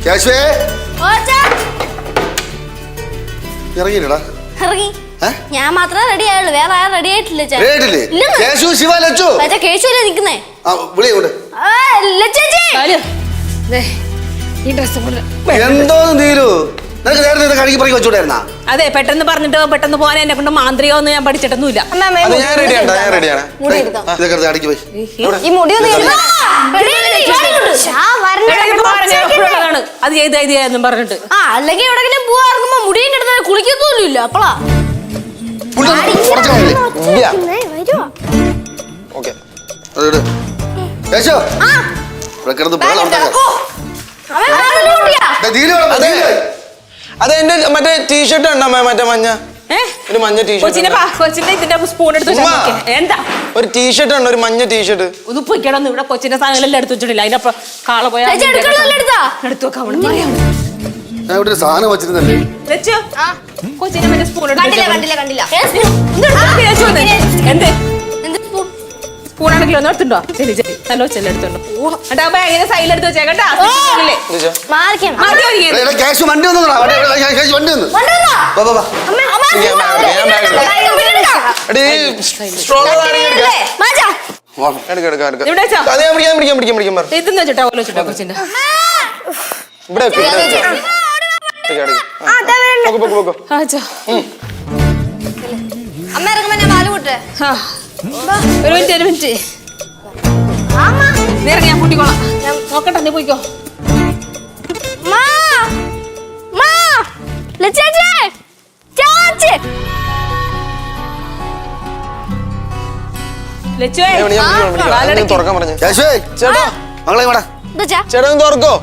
കേശുവേ ഇറങ്ങിയില്ലടാ. ഇറങ്ങി. ഞാൻ മാത്രമേ റെഡി ആയുള്ളൂ, വേറെ ആരും റെഡി ആയിട്ടില്ല. കേശു ശിവ ലച്ചു കേശുവല്ലേ നിക്കുന്നേ? എന്തോ നീരു നിനക്ക് നേരത്തെ കഴുകി പറക്കി വെച്ചോണ്ടായിരുന്നാ? അതെ, പെട്ടെന്ന് പറഞ്ഞിട്ട് പെട്ടെന്ന് പോകാൻ എന്നെ കൊണ്ട് മാന്ത്രികമൊന്നും ഞാൻ പഠിച്ചിട്ടൊന്നുമില്ല. അത് ചെയ്തെന്നും പറഞ്ഞിട്ട് അല്ലെങ്കിൽ എവിടെങ്കിലും പോവാ ഇറങ്ങുമ്പോ മുടിയും കിടന്ന് കുളിക്കത്തോന്നില്ല. അപ്പളാ അതെ എന്റെ മറ്റേ ടീഷർട്ട് ഉണ്ടോ മറ്റേ മഞ്ഞ ഒരു മഞ്ഞ ടീഷർട്ട് എന്താ ഒരു ടീഷർട്ട് ഉണ്ട്, ഒരു മഞ്ഞ ടീഷർട്ട്. ഒന്ന് പൊയ്ക്കണം. ഇവിടെ കൊച്ചിന്റെ സാധനങ്ങളെല്ലാം എടുത്തു വെച്ചിട്ടില്ല. അതിനപ്പോ കാള പോയാ എടുത്തു വെക്കാൻ സാധനം വെച്ചിരുന്നല്ലേ കൊച്ചിനെ മറ്റേ സ്പൂൺ സ്പൂണാണെങ്കിലും ഒന്ന് എടുത്തുണ്ടോ? ശരി ശരി, നല്ല വെച്ചെല്ലാം എടുത്തോണ്ടോ. എന്നിട്ട് ആ ബാഗിനെ സൈഡിലെടുത്ത് വെച്ചേ കേട്ടാ. ഇതെന്ന് വെച്ചിട്ടാ ഓല വെച്ചിട്ടാ കൊച്ചിന്റെ അമ്മ ഇറങ്ങുമ്പോ ഞാൻ പാല് കൂട്ടെ. ഒരു മിനിറ്റ് നേരെ ഞാൻ കൂട്ടിക്കോളാം. ഞാൻ നോക്കട്ടെ, നീ പോയിക്കോ. ചേട്ടാ തുറക്കോ?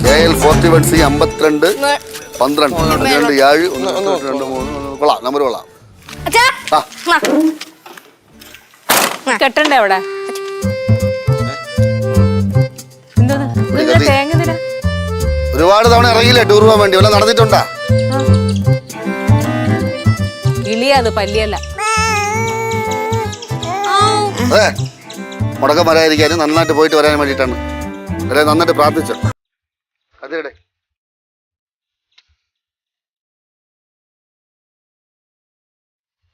KL41C 52 12 2 7 1 2 3 കൊള്ളാം, നമ്പർ കൊള്ളാം. കെട്ടണ്ടേ അവിടെ? ഒരുപാട് തവണ ഇറങ്ങിയില്ലേ ടൂർ പോകാൻ വേണ്ടി? വല്ല നടന്നിട്ടുണ്ടാ? ഇലിയത് പല്ലിയല്ല. അതെ, മുടക്കം വരാതിരിക്കാനും നന്നായിട്ട് പോയിട്ട് വരാൻ വേണ്ടിയിട്ടാണ്. നന്നായിട്ട് പ്രാർത്ഥിച്ചു. അതെ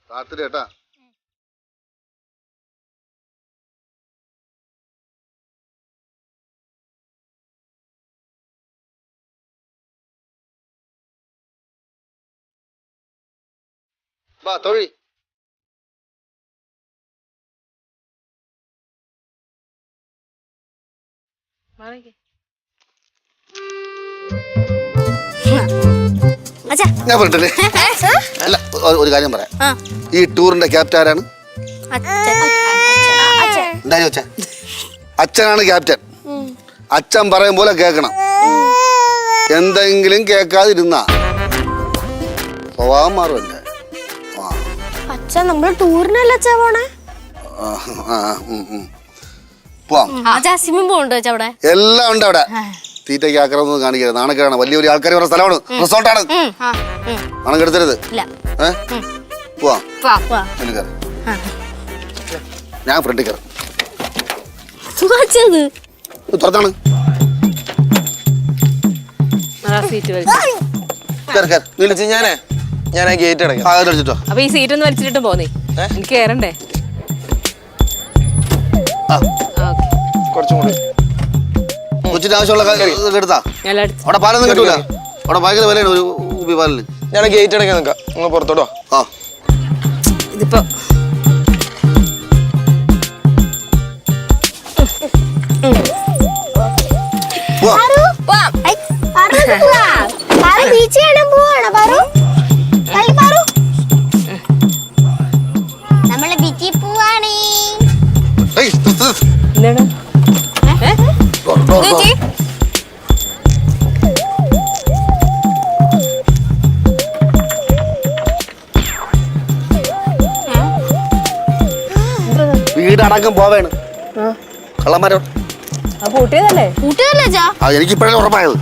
രാത്രി കേട്ടാ. വാ തൊഴി. ഞാൻ പറഞ്ഞില്ലേ? അല്ല, ഒരു കാര്യം പറയാം. ഈ ടൂറിന്റെ ക്യാപ്റ്റൻ ആരാണ്? അച്ഛനാണ് ക്യാപ്റ്റൻ. അച്ഛൻ പറയും പോലെ കേൾക്കണം. എന്തെങ്കിലും കേൾക്കാതിരുന്ന സ്വഭാവം മാറുമല്ലേ? അച്ഛൻ നമ്മള് ടൂറിനല്ല അച്ഛാ പോണേ. എല്ലാം ഉണ്ട് അവിടെ. തീറ്റയ്ക്ക് ആക്രമൊന്നും കാണിക്കരുത്, നാണക്കേടാണ്. വലിയ വലിയ ആൾക്കാർ പറഞ്ഞ സ്ഥലമാണ്, റിസോർട്ടാണ്. പണം കെടുത്തരുത്. പോവാം, ഞാൻ ഫ്രണ്ടിൽ കയറാം. തുറത്താണ്. ഞാൻ ഗേറ്റ് അടയ്ക്കാം. അപ്പൊ ഈ സീറ്റ് ഒന്ന് വലിച്ചിട്ട് പോന്നേ, എനിക്ക് കേറണ്ടേ? കുറച്ചും കൂടി കൊച്ചിന്റെ ആവശ്യമുള്ള എടുത്താ. അവിടെ പാലൊന്നും കിട്ടൂല, അവിടെ ഭയങ്കര വിലയാണ് ഒരു കുപ്പി പാലിന്. ഞാൻ ഗേറ്റ് അടയ്ക്കാൻ നിൽക്കാം, നിങ്ങൾ പുറത്തോട്ടോ. ഇതിപ്പോ നമ്മള് ബീച്ചിൽ പോവാണ്. എന്താണ് വീടടക്കം പോവേണ് കള്ളന്മാരോ? എനിക്കിപ്പോഴേ ഉറപ്പായത്.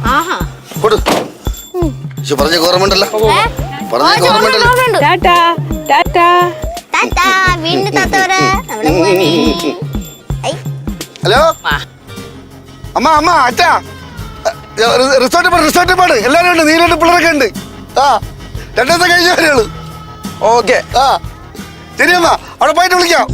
പറഞ്ഞ ഗവൺമെന്റ് അല്ല, പറഞ്ഞ ഗവൺമെന്റ് അല്ല. വീണ്ടും താത്ത വരാ. നമ്മള് പോവാണ്. ഐ, ഹലോ അമ്മ അമ്മ അച്ഛാ റിസോർട്ട് പാട് എല്ലാരും ഉണ്ട്. നീലുണ്ട് പിള്ളേരൊക്കെ ഉണ്ട്. ആ 2 ദിവസം കഴിഞ്ഞേ വരുള്ളൂ. ഓക്കെ ആ ശരി അമ്മ, അവിടെ പോയിട്ട് വിളിക്കാം.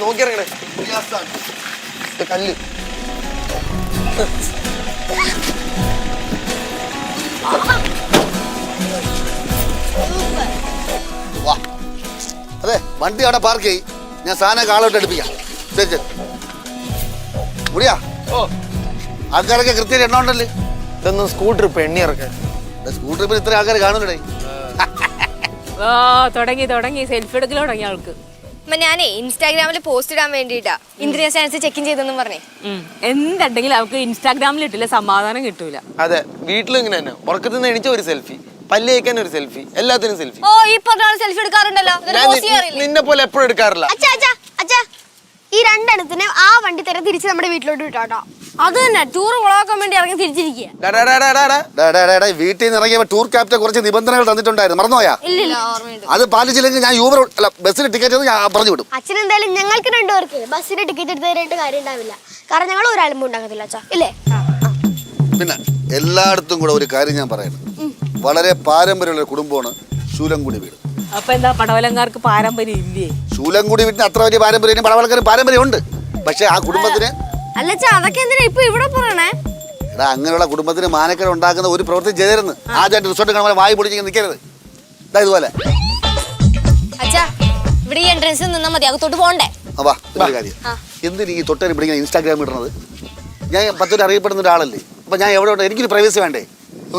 നോക്കിയിറങ്ങണേ കല്ല്. വാ അതെ വണ്ടി അവിടെ പാർക്ക് ചെയ്യും. ഞാൻ സാധനം കാളോട്ട് എടുപ്പിക്കാം. ശരി മുടിയാ. ആൾക്കാരൊക്കെ കൃത്യം എണ്ണ ഉണ്ടല്ലേ. ഇതൊന്നും സ്കൂൾ ട്രിപ്പ് എണ്ണി ഇറക്കാൻ. സ്കൂൾ ട്രിപ്പിൽ ഇത്ര ആൾക്കാർ കാണുന്നുണ്ടേ. തുടങ്ങി സെൽഫി എടുക്കൽ തുടങ്ങി ആൾക്ക്. ഞാനേ ഇൻസ്റ്റാഗ്രാമിൽ പോസ്റ്റ് ഇടാൻ വേണ്ടിട്ടാ ഇന്ദ്രിയ സയൻസ് ചെക്കിൻ ചെയ്തെന്നും പറഞ്ഞേ. എന്തുണ്ടെങ്കിലും അവർക്ക് ഇൻസ്റ്റാഗ്രാമിൽ ഇട്ടില്ല സമാധാനം കിട്ടൂല. അതെ, വീട്ടിലും ഇങ്ങനെ തന്നെ. ഉറക്കത്തിൽ നിന്ന് എണീച്ച ഒരു സെൽഫി, പല്ല് തേക്കാൻ ഒരു സെൽഫി, എല്ലാത്തിനും സെൽഫി. ഓ ഈ പറഞ്ഞ സെൽഫി എടുക്കാറുണ്ടല്ലോ. നിന്നെ പോലെ എപ്പോഴും എടുക്കാറില്ല. അച്ഛാ ഈ രണ്ടെണ്ണത്തിന് ആ വണ്ടി തരം തിരിച്ച് നമ്മുടെ വീട്ടിലോട്ട് വിട്ടാട്ടോ. അത് തന്നെ ടൂർ കൊളാക്കാൻ വേണ്ടി ഇറങ്ങി തിരിച്ചിരിക്കുക. വീട്ടിൽ നിന്ന് ഇറങ്ങിയപ്പോ ടൂർ ക്യാപ്റ്റൻ കുറച്ച് നിബന്ധനകൾ തന്നിട്ടുണ്ടായിരുന്നു, മറന്നുപോയാ? ഇല്ലില്ല, ഓർമ്മയുണ്ട്. അത് പാലിച്ചില്ലെങ്കിൽ ഞാൻ ബസ്സിന് ടിക്കറ്റ് ഞാൻ പറഞ്ഞു വിടും. അച്ഛൻ എന്തായാലും ഞങ്ങൾക്ക് 2 പേർക്ക് ബസ്സിന് ടിക്കറ്റ് എടുത്ത് തരാനായിട്ട് കാര്യം ഉണ്ടാവില്ല. കാരണം ഞങ്ങൾ ഒരാളും ഉണ്ടാക്കത്തില്ല അച്ഛാ, ഇല്ലേ? പിന്നെ എല്ലായിടത്തും കൂടെ ഒരു കാര്യം ഞാൻ പറയുന്നത്, വളരെ പാരമ്പര്യമുള്ള കുടുംബമാണ് ശൂലംകുടി വീട്. അപ്പൊ എന്താ പടവലങ്കാർക്ക് പാരമ്പര്യം ഇല്ലേ? ശൂലംകുടി വീട്ടിന് അത്ര വലിയ പാരമ്പര്യം പടവലക്കാരും പാരമ്പര്യമുണ്ട്. പക്ഷെ ആ കുടുംബത്തിന് അല്ലച്ചാ അതൊക്കെ എന്തിനാ ഇപ്പൊ ഇവിടെ പറയണേ? എടാ അങ്ങനെയുള്ള കുടുംബത്തിന് മാനക്കേട് ഉണ്ടാക്കുന്ന ഒരു പ്രവൃത്തി ചെയ്തിരുന്നു. ആദ്യമായിട്ട് റിസോർട്ട് കാണുമ്പോൾ വായി പൊടിച്ച് നിൽക്കരുത്. ഇതാ ഇതുപോലെ അച്ഛാ ഇവിടെ ഈ എൻട്രൻസിൽ നിന്നാ മതി, അകത്തോട്ട് പോകണ്ടേ? വാ ഒരു കാര്യം, എന്തിന് ഈ തൊട്ടേരി പിടിക്കാൻ ഇൻസ്റ്റാഗ്രാം ഇടുന്നത്? ഞാൻ 10 പേര് അറിയപ്പെടുന്ന ഒരാളല്ലേ. അപ്പൊ ഞാൻ എവിടെ എനിക്കൊരു പ്രൈവസി വേണ്ടേ?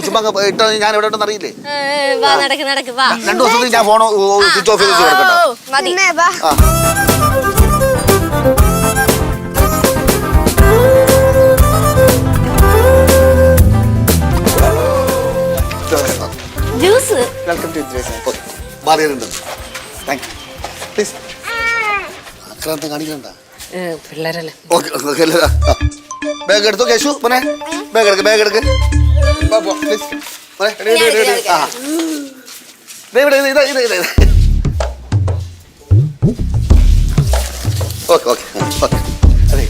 ചുമ്മാ ഇട്ടാ ഞാൻ എവിടെ ഉണ്ടെന്ന് അറിയില്ലേ? നടക്ക് വാ. 2 ദിവസത്തിൽ ഞാൻ ഫോൺ സ്വിച്ച് ഓഫ് ചെയ്ത് കൊടുക്കട്ടോ. ജ്യൂസ് വെൽക്കം ടു ഇന്ദ്രിയ സയൻസ്. മാറിയുണ്ട്. പ്ലീസ് ആക്രാന്തം കാണിക്കണ്ട. പിള്ളേരല്ലേ. ബാഗ് എടുത്തു കേശു, മോനെ ബാഗ് എടുക്ക്. പ്ലീസ് അതെ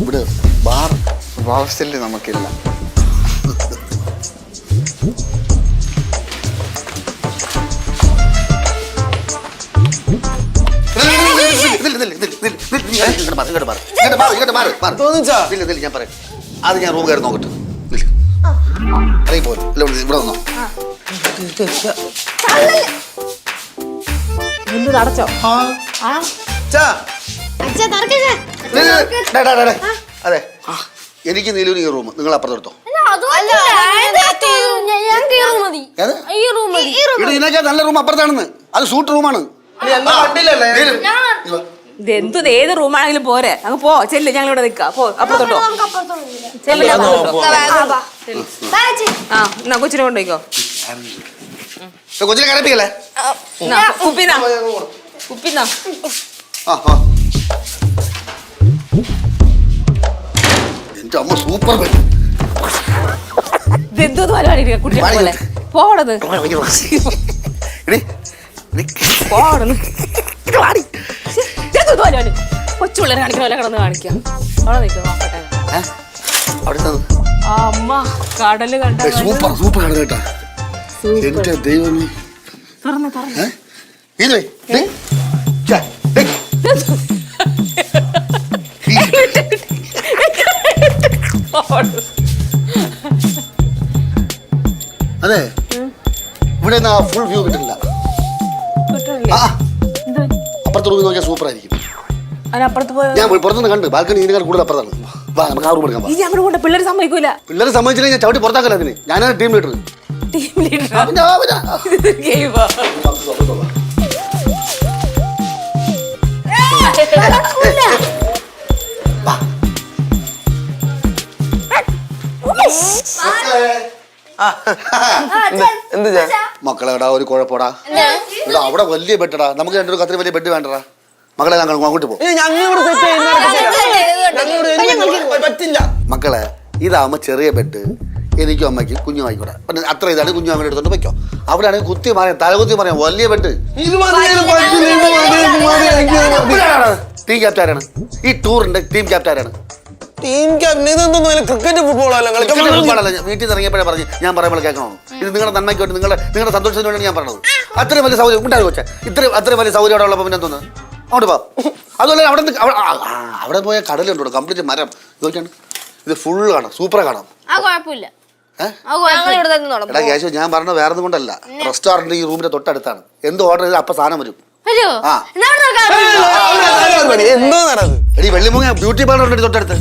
ഇവിടെ ബാർ ഹോസ്റ്റലിൽ നമുക്കില്ല. ഞാൻ പറയാം. അത് ഞാൻ റൂം കയറി നോക്കട്ടെ. അറിയും പോലെ ഇവിടെ വന്നോ. അടച്ചോ? അതെ എനിക്ക് നീലൂര് ഈ റൂം നിങ്ങൾ അപ്പുറത്തെടുത്തോ. ഇതിനൊക്കെ നല്ല റൂം അപ്പുറത്താണെന്ന്. അത് സൂട്ട് റൂമാണ്. ഇതെന്ത് ഏത് റൂമാണെങ്കിലും പോരെ, അങ്ങ് പോ. ചെല്ല്, ഞങ്ങൾ ഇവിടെ നിൽക്കാം. പോ അപ്പുറത്തോട്ടോ. ആ എന്നാ കൊച്ചിനെ കൊണ്ടുപോയിക്കോ. കൊച്ചിനെ കരപ്പിക്കല്ലേ? കുപ്പിന്നാ എന്റെ അമ്മ സൂപ്പർ. ഇതെന്തോ പരിപാടി കുട്ടികളെ പോടന്ന് കൊച്ചുള്ളവരെ കാണിക്കുന്ന പോലെ കിടന്ന് കാണിക്കാം. അവിടെ നിൽക്കും നോക്കട്ടെ. അമ്മ കടല് കണ്ട സൂപ്പർ കടൽ കേട്ടാ. എന്റെ ദൈവമേ. തുറന്ന് അതെ ഇവിടെ ഫുൾ വ്യൂ കിട്ടില്ല. അപ്പുറത്ത് റൂമിൽ നോക്കിയാൽ സൂപ്പർ ആയിരിക്കും. അതിനപ്പുറത്ത് പോയോ? ഞാൻ പുറത്തുനിന്ന് കണ്ട് ബാൽക്കണി ഇതിനേക്കാൾ കൂടുതൽ അപ്പുറത്താണ്. വാ നമുക്ക് ആ റൂം എടുക്കാം. ഈ ഞങ്ങളുടെ കൂടെ പിള്ളേർ സമ്മതിക്കൂല. പിള്ളേർ സമ്മതിച്ചില്ലെങ്കിൽ ഞാൻ ചവിട്ടി പുറത്താക്കല അതിന്. ഞാനാണ് ടീം ലീഡർ. ടീം ലീഡർ മക്കളെ എടാ ഒരു കുഴപ്പടാ. എടാ അവിടെ വലിയ ബെഡടാ. നമുക്ക് രണ്ടൊരു കത്തിരി വലിയ ബെഡ് വേണ്ടടാ. മക്കളെ ഞങ്ങൾ അങ്ങോട്ട് പോകും. മക്കളെ ഇതാവുമ്പോ ചെറിയ ബെഡ് എനിക്കും അമ്മയ്ക്കും കുഞ്ഞു ആയിക്കോട്ടെ. പിന്നെ അത്ര ഇതാണ് കുഞ്ഞു അമ്മയുടെ എടുത്തോണ്ട് വെക്കോ. അവിടെ ആണെങ്കിൽ കുത്തി പറയാം, തലകുത്തി പറയാം, വലിയ ബെഡ്. ടീം ക്യാപ്റ്റൻ ആരാണ്? ഈ ടൂറിന്റെ ടീം ക്യാപ്റ്റൻ ആരാണ്? ക്രിക്കറ്റ് ഫുട്ബോളല്ല. വീട്ടിൽ നിന്ന് ഇറങ്ങിയപ്പോഴേ പറഞ്ഞു ഞാൻ പറയുമ്പോൾ കേൾക്കണോ? ഇത് നിങ്ങളുടെ നന്മയ്ക്ക് വേണ്ടി നിങ്ങളുടെ സന്തോഷത്തിന് വേണ്ടി ഞാൻ പറഞ്ഞത്. അത്രയും വലിയ സൗകര്യം ഉണ്ടാകും വെച്ചാൽ അത്രയും വലിയ സൗകര്യം അവിടെ ഉള്ളപ്പോൾ പിന്നെ എന്തോന്ന് അങ്ങോട്ട് പോ. അതുപോലെ അവിടെ പോയ കടലുണ്ടോ കംപ്ലീറ്റ് മരം ചോദിക്കാണ്. ഇത് ഫുള്ള് കാണാം, സൂപ്പറാ കാണാം. എടാ കേശു ഞാൻ പറഞ്ഞത് വേറെ ഒന്നും കൊണ്ടല്ല. റെസ്റ്റോറന്റ് ഈ റൂമിന്റെ തൊട്ടടുത്താണ്. എന്ത് ഓർഡർ ചെയ്താൽ അപ്പൊ സാധനം വരും. എടി വെള്ളിമുങ്ങ ബ്യൂട്ടി പാർലർ തൊട്ടടുത്ത്.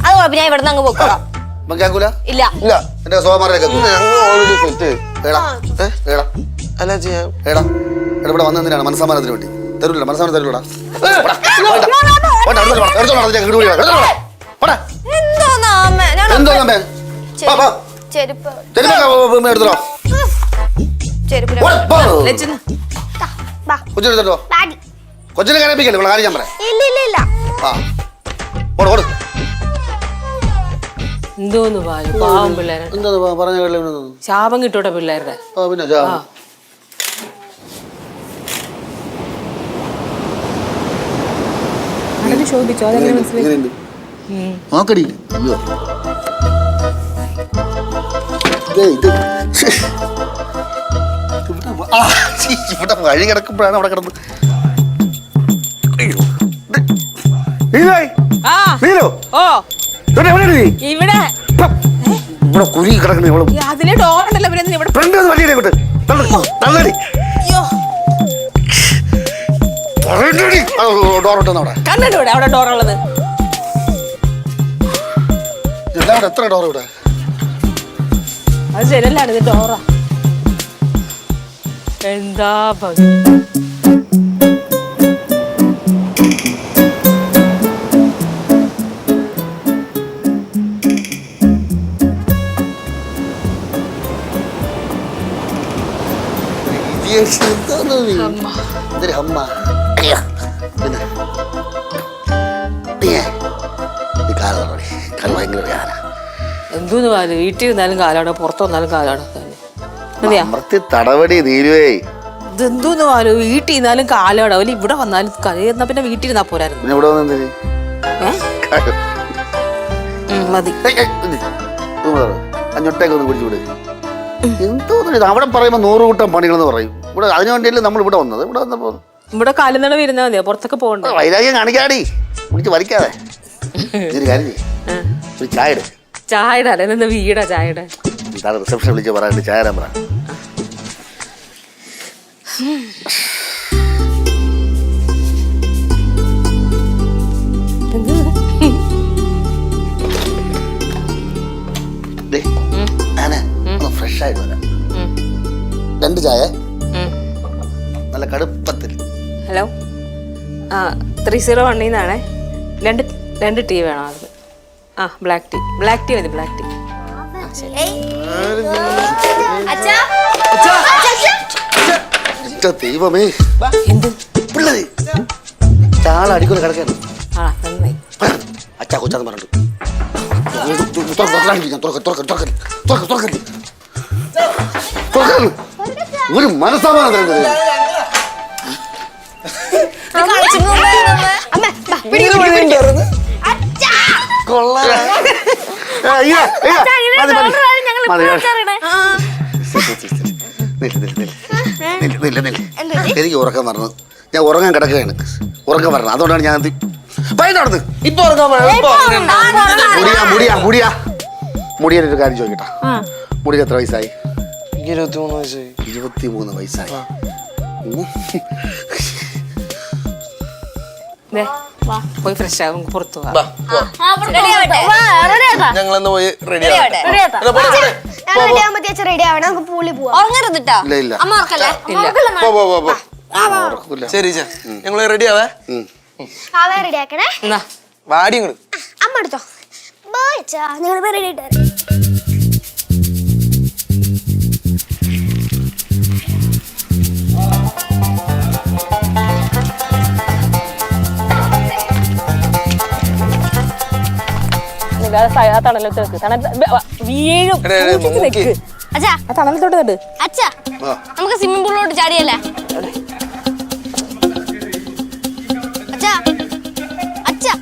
കേൾക്കൂല? ഇല്ല എന്റെ സോമാരെ ഇവിടെ വന്നതിനാണ് മനസ്സമാനത്തിന് വേണ്ടി. തരൂല മനസ്സമാനം തരൂടാ. എടുത്തോ കൊച്ചിനെ കരയിപ്പിക്കല്ലേ ഇവിടെ കാര്യം ഞാൻ പറയാം. എന്തോന്ന് പാവം പിള്ളേരെ പറഞ്ഞ ശാപം കിട്ടൂട്ടെ പിള്ളേരുടെ. പിന്നെ ചോദിച്ചോ അതെങ്ങനെ മനസ്സിലായി? നോക്കടി. അയ്യോ ഇവിടെ വഴി കിടക്കുമ്പോഴാണ് അവിടെ കിടന്ന്. ഇവിടെ ഇവിടെ കുരുങ്ങി കിടക്കുന്ന അതിലെ ഡോറുണ്ടല്ലോ ഇവിടെ. കണ്ടിട്ട് അവിടെ ഡോറുള്ളത്. എത്ര ഡോർ ഇവിടെ? അത് ശരിയല്ലാണ്, ഇത് ഡോറാ. എന്താ എന്തോന്ന് പാല് വീട്ടിൽ ഇരുന്നാലും കാലാടോ പുറത്തു വന്നാലും കാലാടോ തന്നെ. തടവടി തീരുവേ. ഇതെന്തോന്ന് പാല് വീട്ടിൽ ഇരുന്നാലും കാലാടോ അവല് ഇവിടെ വന്നാലും കളിയെന്നാ പിന്നെ വീട്ടിൽ ഇരുന്നാ പോരായിരുന്നു. മതി അഞ്ഞൊട്ടേക്ക് ഒന്ന് കുടിച്ചു വിട്. എന്തോ അവിടെ പറയുമ്പോ 100 കൂട്ടം പണികളെന്ന് പറയും. ഇവിടെ അതിനു വേണ്ടിയല്ലേ നമ്മൾ ഇവിടെ വന്നത്. ഇവിടെ വന്നപ്പോ ഇവിടെ കാലുനട വരുന്നാ മതിയോ, പുറത്തൊക്കെ പോകണ്ട. വൈരാഗ്യം കാണിക്കാടി, കുടിച്ച് വലിക്കാതെ. ഒരു കാര്യം ഒരു ചായ ഇട്. ചായ ഇടാ വീടാ ചായ ഇടാ. റിസപ്ഷൻ വിളിച്ച് പറയാണ്ട് ചായ ഇടാൻ പറ. ഫ്രഷ് ആയിട്ട് വരാം. 2 ചായ നല്ല കടുപ്പത്തിൽ. ഹലോ 301 നിന്നാണേ. 2 ടീ വേണം. അത് ബ്ലാക്ക് ടീ മതി. Black tea. ദൈവമേ പിള്ളേര് ചാള അടിക്കൂല കിടക്കാണ്. അച്ഛാ കൊച്ചാന്ന് പറഞ്ഞിട്ട് ഒരു മനസ്സമാനം തരുന്നത്. എനിക്ക് ഉറക്കം പറഞ്ഞു. ഞാൻ ഉറങ്ങാൻ കിടക്കുകയാണ്, ഉറക്കം വരണം. അതുകൊണ്ടാണ് ഞാൻ നടന്ന് ഇപ്പൊ ഉറങ്ങാൻ മുടിയുടെ ഒരു കാര്യം ചോദിക്കട്ടെ. മുടിക്ക് എത്ര വയസ്സായി? 23 വയസ്സായി. 23 വയസ്സായി. പോയി ഫ്രഷ് ആകും, പുറത്തു പോവാം. ഞങ്ങളെന്ന് പോയി റെഡി ഇല്ല ഇല്ല ശരി ഞങ്ങള് റെഡി ആവേ. വാടി ഇങ്ങോട്ട്. അമ്മ എടുത്തോ. നിങ്ങൾ റെഡി ആയിട്ട് തണലത്തോട്ട് വീഴും. അച്ഛാ തണലത്തോട്ട് തട്ട്. അച്ഛാ നമുക്ക് സ്വിമ്മിംഗ് പൂളിലോട്ട് ചാടിയല്ലേ? അച്ഛാ അച്ഛാ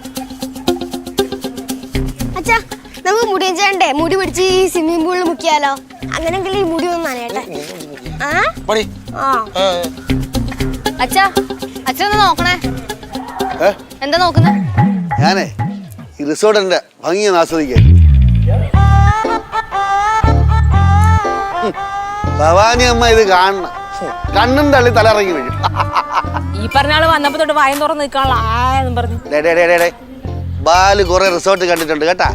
അച്ഛാ നമുക്ക് മുടിയൻ ചേണ്ടേ മുടി പിടിച്ച് ഈ സ്വിമ്മിംഗ് പൂളിൽ മുക്കിയാലോ? അങ്ങനെങ്കിൽ ഈ മുടി ഒന്ന് നനയട്ടെ. അച്ഛാ അച്ഛൻ ഒന്ന് നോക്കണേ. എന്താ നോക്കുന്നേ? ഞാനേ ഈ റിസോർട്ടിന്റെ ഭംഗിയൊന്ന് ആസ്വദിക്കാൻ. ഭവാനി അമ്മ ഇത് കാണണം, കണ്ണും തള്ളി തലയിറങ്ങി വീഴും. ഈ പറഞ്ഞ ആള് വന്നപ്പോ തൊട്ട് വായം തുറന്ന് നിൽക്കാനുള്ള ആയെന്നും പറഞ്ഞു. ബാല് കുറെ റിസോർട്ട് കണ്ടിട്ടുണ്ട് കേട്ടാ.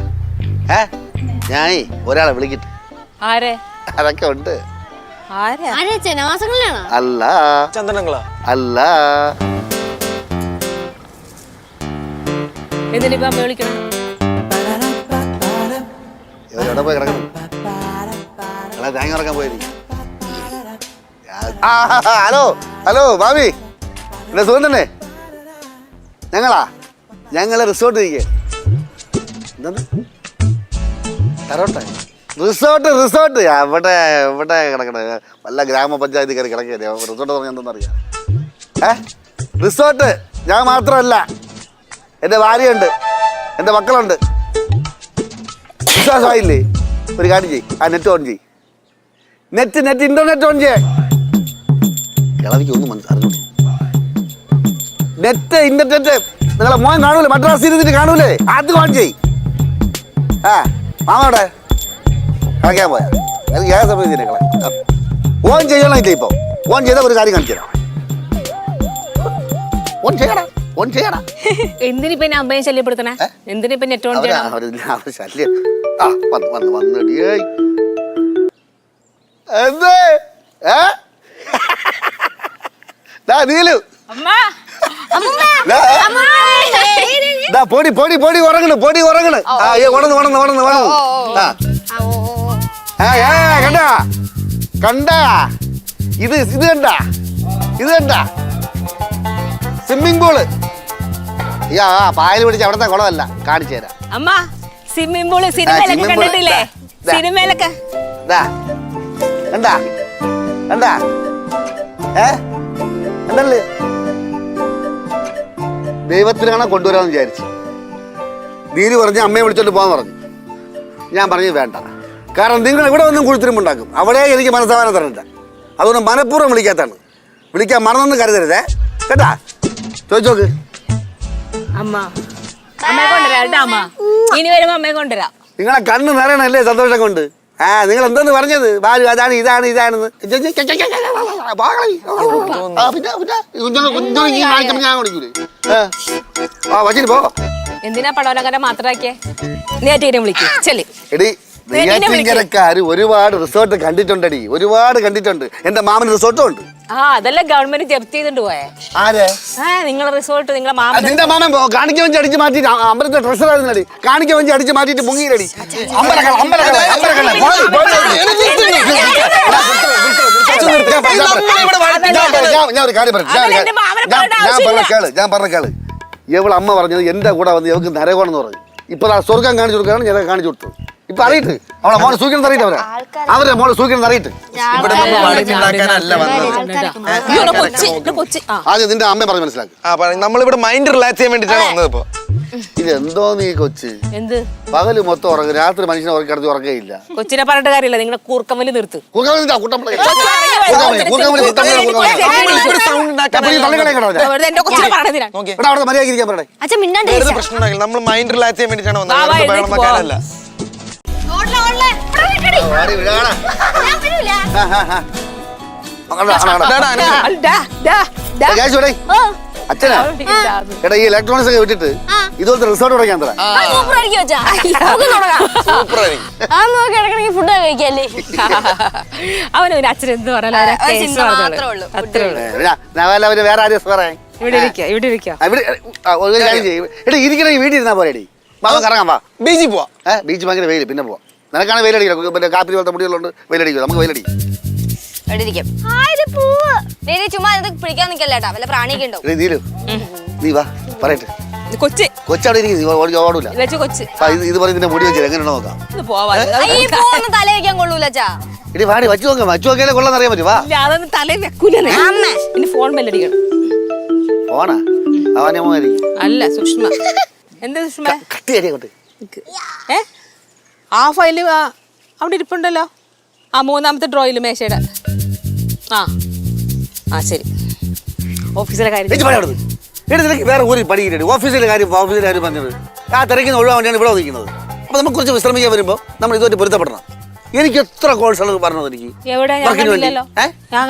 ഞാൻ ഒരാളെ വിളിക്കട്ടെ. ആരെ? അതൊക്കെ ഉണ്ട്. അല്ല ചന്ദനങ്ങളാ അല്ല. എന്തിനിപ്പോ അമ്മ വിളിക്കണം? എവിടെ പോയി കിടക്കണം? തേങ്ങ ഇറക്കാൻ പോയിരിക്കും. ഹലോ ഹലോ ഭാവി, എന്റെ സുഖം തന്നെ. ഞങ്ങള് റിസോർട്ട് ഇരിക്കേ. എന്താണ് റിസോർട്ട്? റിസോർട്ട് എവിടെ എവിടെ കിടക്കണേ? വല്ല ഗ്രാമപഞ്ചായത്ത് കയറി കിടക്കേ. റിസോർട്ട് പറഞ്ഞാൽ എന്തെന്നറിയാം? റിസോർട്ട് ഞാൻ മാത്രമല്ല, എൻ്റെ ഭാര്യയുണ്ട്, എൻ്റെ മക്കളുണ്ട്. വിശ്വാസമായില്ലേ? ഒരു കാര്യം ചെയ്യ്, ആ നെറ്റ് ഓൺ ചെയ്യ്. നെറ്റ് ഇന്റർനെറ്റ് ഓൺ ചെയ്യേ. കിളവിക്ക് ഒന്നും മനസ്സിലാകും. നെറ്റ് ഇന്റർനെറ്റ് നിങ്ങളെ മോൻ കാണൂലേ, മദ്രാസ് ഇരുന്നിട്ട് കാണൂലേ, അത് ഓൺ ചെയ്. മാമോടെ കളിക്കാൻ പോയാ ഏത് സമയത്ത് ഓൺ ചെയ്യണം. ഇല്ല ഇപ്പൊ ഓൺ ചെയ്ത ഒരു കാര്യം കാണിച്ചു തരാം. ഓൺ ചെയ്യണം, ഓൺ ചെയ്യണം. എന്തിനിപ്പ അമ്മയെ ശല്യപ്പെടുത്തണേ? എന്തിനിപ്പ നെറ്റ് ഓൺ ചെയ്യണം? ശല്യം വന്നടി എന്തേ നീലു പൊടി പൊടി പൊടി ഉറങ്ങണ്, പൊടി ഉറങ്ങണ്. കണ്ടാ കണ്ടാ ഇത് കണ്ടാ, ഇത് കണ്ടാ സ്വിമ്മിംഗ് പൂള്. പായൽ പിടിച്ച് അവിടത്തെ കുളമല്ല, കാണിച്ചു തരാം. അമ്മ സ്വിമ്മിംഗ് പൂള് സിനിമയിലൊക്കെ കണ്ടിട്ടില്ലേ? സിനിമയിലൊക്കെ കണ്ടാ കണ്ടാ എന്തല്ലേ? ദൈവത്തിനാണ് കൊണ്ടുവരാമെന്ന് വിചാരിച്ചു. ദീനി പറഞ്ഞ് അമ്മയെ വിളിച്ചോണ്ട് പോകാൻ പറഞ്ഞു. ഞാൻ പറഞ്ഞു വേണ്ട, കാരണം നിങ്ങൾ ഇവിടെ ഒന്നും കുഴിത്തിരിമ്പുണ്ടാക്കും, അവിടെ എനിക്ക് മനസ്സമാനം തരണ്ട. അതുകൊണ്ട് മനഃപൂർവ്വം വിളിക്കാത്താണ്. വിളിക്കാൻ മറന്നൊന്നും കരുതരുതേ കേട്ടാ. ചോദിച്ചോക്ക്. അമ്മ അമ്മയെ കൊണ്ടുവരാം. അമ്മ ഇനി വരുമ്പോ അമ്മയെ കൊണ്ടുവരാം. നിങ്ങളെ കണ്ണ് നിറയണല്ലേ സന്തോഷം കൊണ്ട്. നിങ്ങൾ എന്തെന്ന് പറഞ്ഞത്? ബാലു അതാണ് ഇതാണ് ഇതാണെന്ന്. ഞാൻ കുടിക്കൂലേ? വച്ചിട്ട് പോ. എന്തിനാ പടവലക്കാരെ മാത്രമാക്കിയേ? നേറ്റീനെ വിളിക്കും ചെല്ലി. എടി നെയ്യാറ്റിൻകരക്കാര് ഒരുപാട് റിസോർട്ട് കണ്ടിട്ടുണ്ടടി, ഒരുപാട് കണ്ടിട്ടുണ്ട്. എന്റെ മാമന് റിസോർട്ടും ഉണ്ട്. അതല്ല ഗവൺമെന്റ് ജപ്തി ചെയ്തിട്ട് പോയേ. ആരെ? നിങ്ങളെ റിസോർട്ട് നിങ്ങളെ മാമൻ. നിന്റെ മാമൻ കാണിക്ക വഞ്ചി അടിച്ച് മാറ്റിട്ട് അമ്പലത്തെ ട്രഷറായിരുന്നടി. കാണിക്ക വഞ്ചി അടിച്ച് മാറ്റിട്ട് മുങ്ങിയിലടി. ഞാൻ ഒരു കാര്യം പറഞ്ഞു, ഞാൻ പറഞ്ഞ കേള്. ഇവളെ അമ്മ പറഞ്ഞത് എന്റെ കൂടെ വന്ന് ഇവക്ക് നരകമാണെന്ന് പറഞ്ഞു. ഇപ്പൊ സ്വർഗം കാണിച്ചു കൊടുക്കാനാണ് ഞാൻ കാണിച്ചു കൊടുത്തത്. ഇപ്പൊ അറിയിട്ട് അവളെ മോളെ സൂക്ഷിക്കണം അറിയിട്ട് അവരെ മോളെ സൂക്ഷിക്കണം അറിയിട്ട് ഇവിടെ നമ്മൾ വഴക്കുണ്ടാക്കാനല്ല വന്നത്. കൊച്ചി ആ ആദ്യം നിന്റെ അമ്മ പറഞ്ഞ് മനസ്സിലാക്കി. നമ്മളിവിടെ മൈൻഡ് റിലാക്സ് ചെയ്യാൻ വേണ്ടിട്ടാണ് വന്നത് ഇപ്പൊ. ഇതെന്തോ നീ കൊച്ച് എന്ത് പകല് മൊത്തം ഉറങ്ങും, രാത്രി മനുഷ്യനെ ഉറക്കി കിടത്തി ഉറക്കയില്ല. കൊച്ചിനെ പറഞ്ഞിട്ട് കാര്യമില്ല, നിങ്ങളെ കൂർക്കമ്മല് നിർത്ത്. വെറുതെ എന്റെ കൊച്ചിനെ പറഞ്ഞതിനാ. അച്ഛൻ മിണ്ടാണ്ട് വെറുതെ പ്രശ്നം ഉണ്ടാക്കില്ല. നമ്മൾ മൈൻഡ് റിലാക്സ് ചെയ്യാൻ വേണ്ടിട്ടാണ് വന്നത്. വെറുതെ ബഹളം വെക്കാനല്ല. അച്ഛനാ എടാ ഈ ഇലക്ട്രോണിക്സ് ഒക്കെ വിട്ടിട്ട് ഇതുപോലത്തെ റിസോർട്ട് തുടങ്ങാൻ തരാം. ഫുഡ് കഴിക്കല്ലേ അവന് അച്ഛൻ എന്ത് പറഞ്ഞാലും വേറെ ആരും പറയാൻ ഇവിടെ ഇരിക്കാം, ഇവിടെ ഇരിക്കാം. ഒരു കാര്യം ചെയ്യും എടാ ഇരിക്കണമെങ്കിൽ വീട്ടിൽ ഇരുന്നാ പോരേടി. വാ കറങ്ങാൻ വാ. ബീച്ചിൽ പോവാ. ബീച്ച് ഭയങ്കര വെയിൽ, പിന്നെ പോവാം. നിനക്കാണ് വെയിലടിക്കില്ല, പിന്നെ കാപ്പി പോലത്തെ മുടികളുണ്ട്, വെയിലടിക്കില്ല. നമുക്ക് വെയിലടി. ചുമ്മാ പിടിക്കാൻ നിക്കല്ലേട്ടാ, വല്ല പ്രാണിയൊക്കെ ഉണ്ടാവും. നീലു നീ വാ പറയട്ടെ. കൊച്ചി കൊച്ചവിടെ ഇരിക്കും, ഓടൂല. കൊച്ചി ഇതുപോലെ ഇതിന്റെ മുടി വെച്ചില്ല എങ്ങനെ നോക്കാം. തല വെക്കാൻ കൊള്ളൂല ചാ. ഇടി വാടി വച്ചു നോക്കാം, വച്ചു നോക്കിയാലേ കൊള്ളാന്ന് അറിയാൻ പറ്റും. വാ അതൊന്നും തലേ വെക്കൂലേ. ഇനി ഫോൺ ബെല്ലടിക്കണം. പോണാ അവനെ മോനായിരിക്കും. അല്ല സുഷ്മ. എന്താ സുഷ്മ? കട്ടി അടിയാട്ടെ. ആ ഫയല് അവിടെ ഇരിപ്പുണ്ടല്ലോ, ആ മൂന്നാമത്തെ ഡ്രോയില് മേശയുടെ. ആ ശരി. ഓഫീസിലെ കാര്യം വേറെ ഒരു പണിയില്ല. ഓഫീസിലെ കാര്യം പറഞ്ഞത് ആ തിരക്കിന്ന് ഒഴിവാൻ വേണ്ടിയാണ് ഇവിടെ വന്നിരിക്കുന്നത്. അപ്പൊ നമുക്ക് കുറച്ച് വിശ്രമിക്കാൻ വരുമ്പോൾ നമ്മൾ ഇതുമായിട്ട് പൊരുത്തപ്പെടണം. എനിക്ക് എത്ര കോൾസാണ് പറഞ്ഞത്. എനിക്ക് എവിടെ ഞാൻ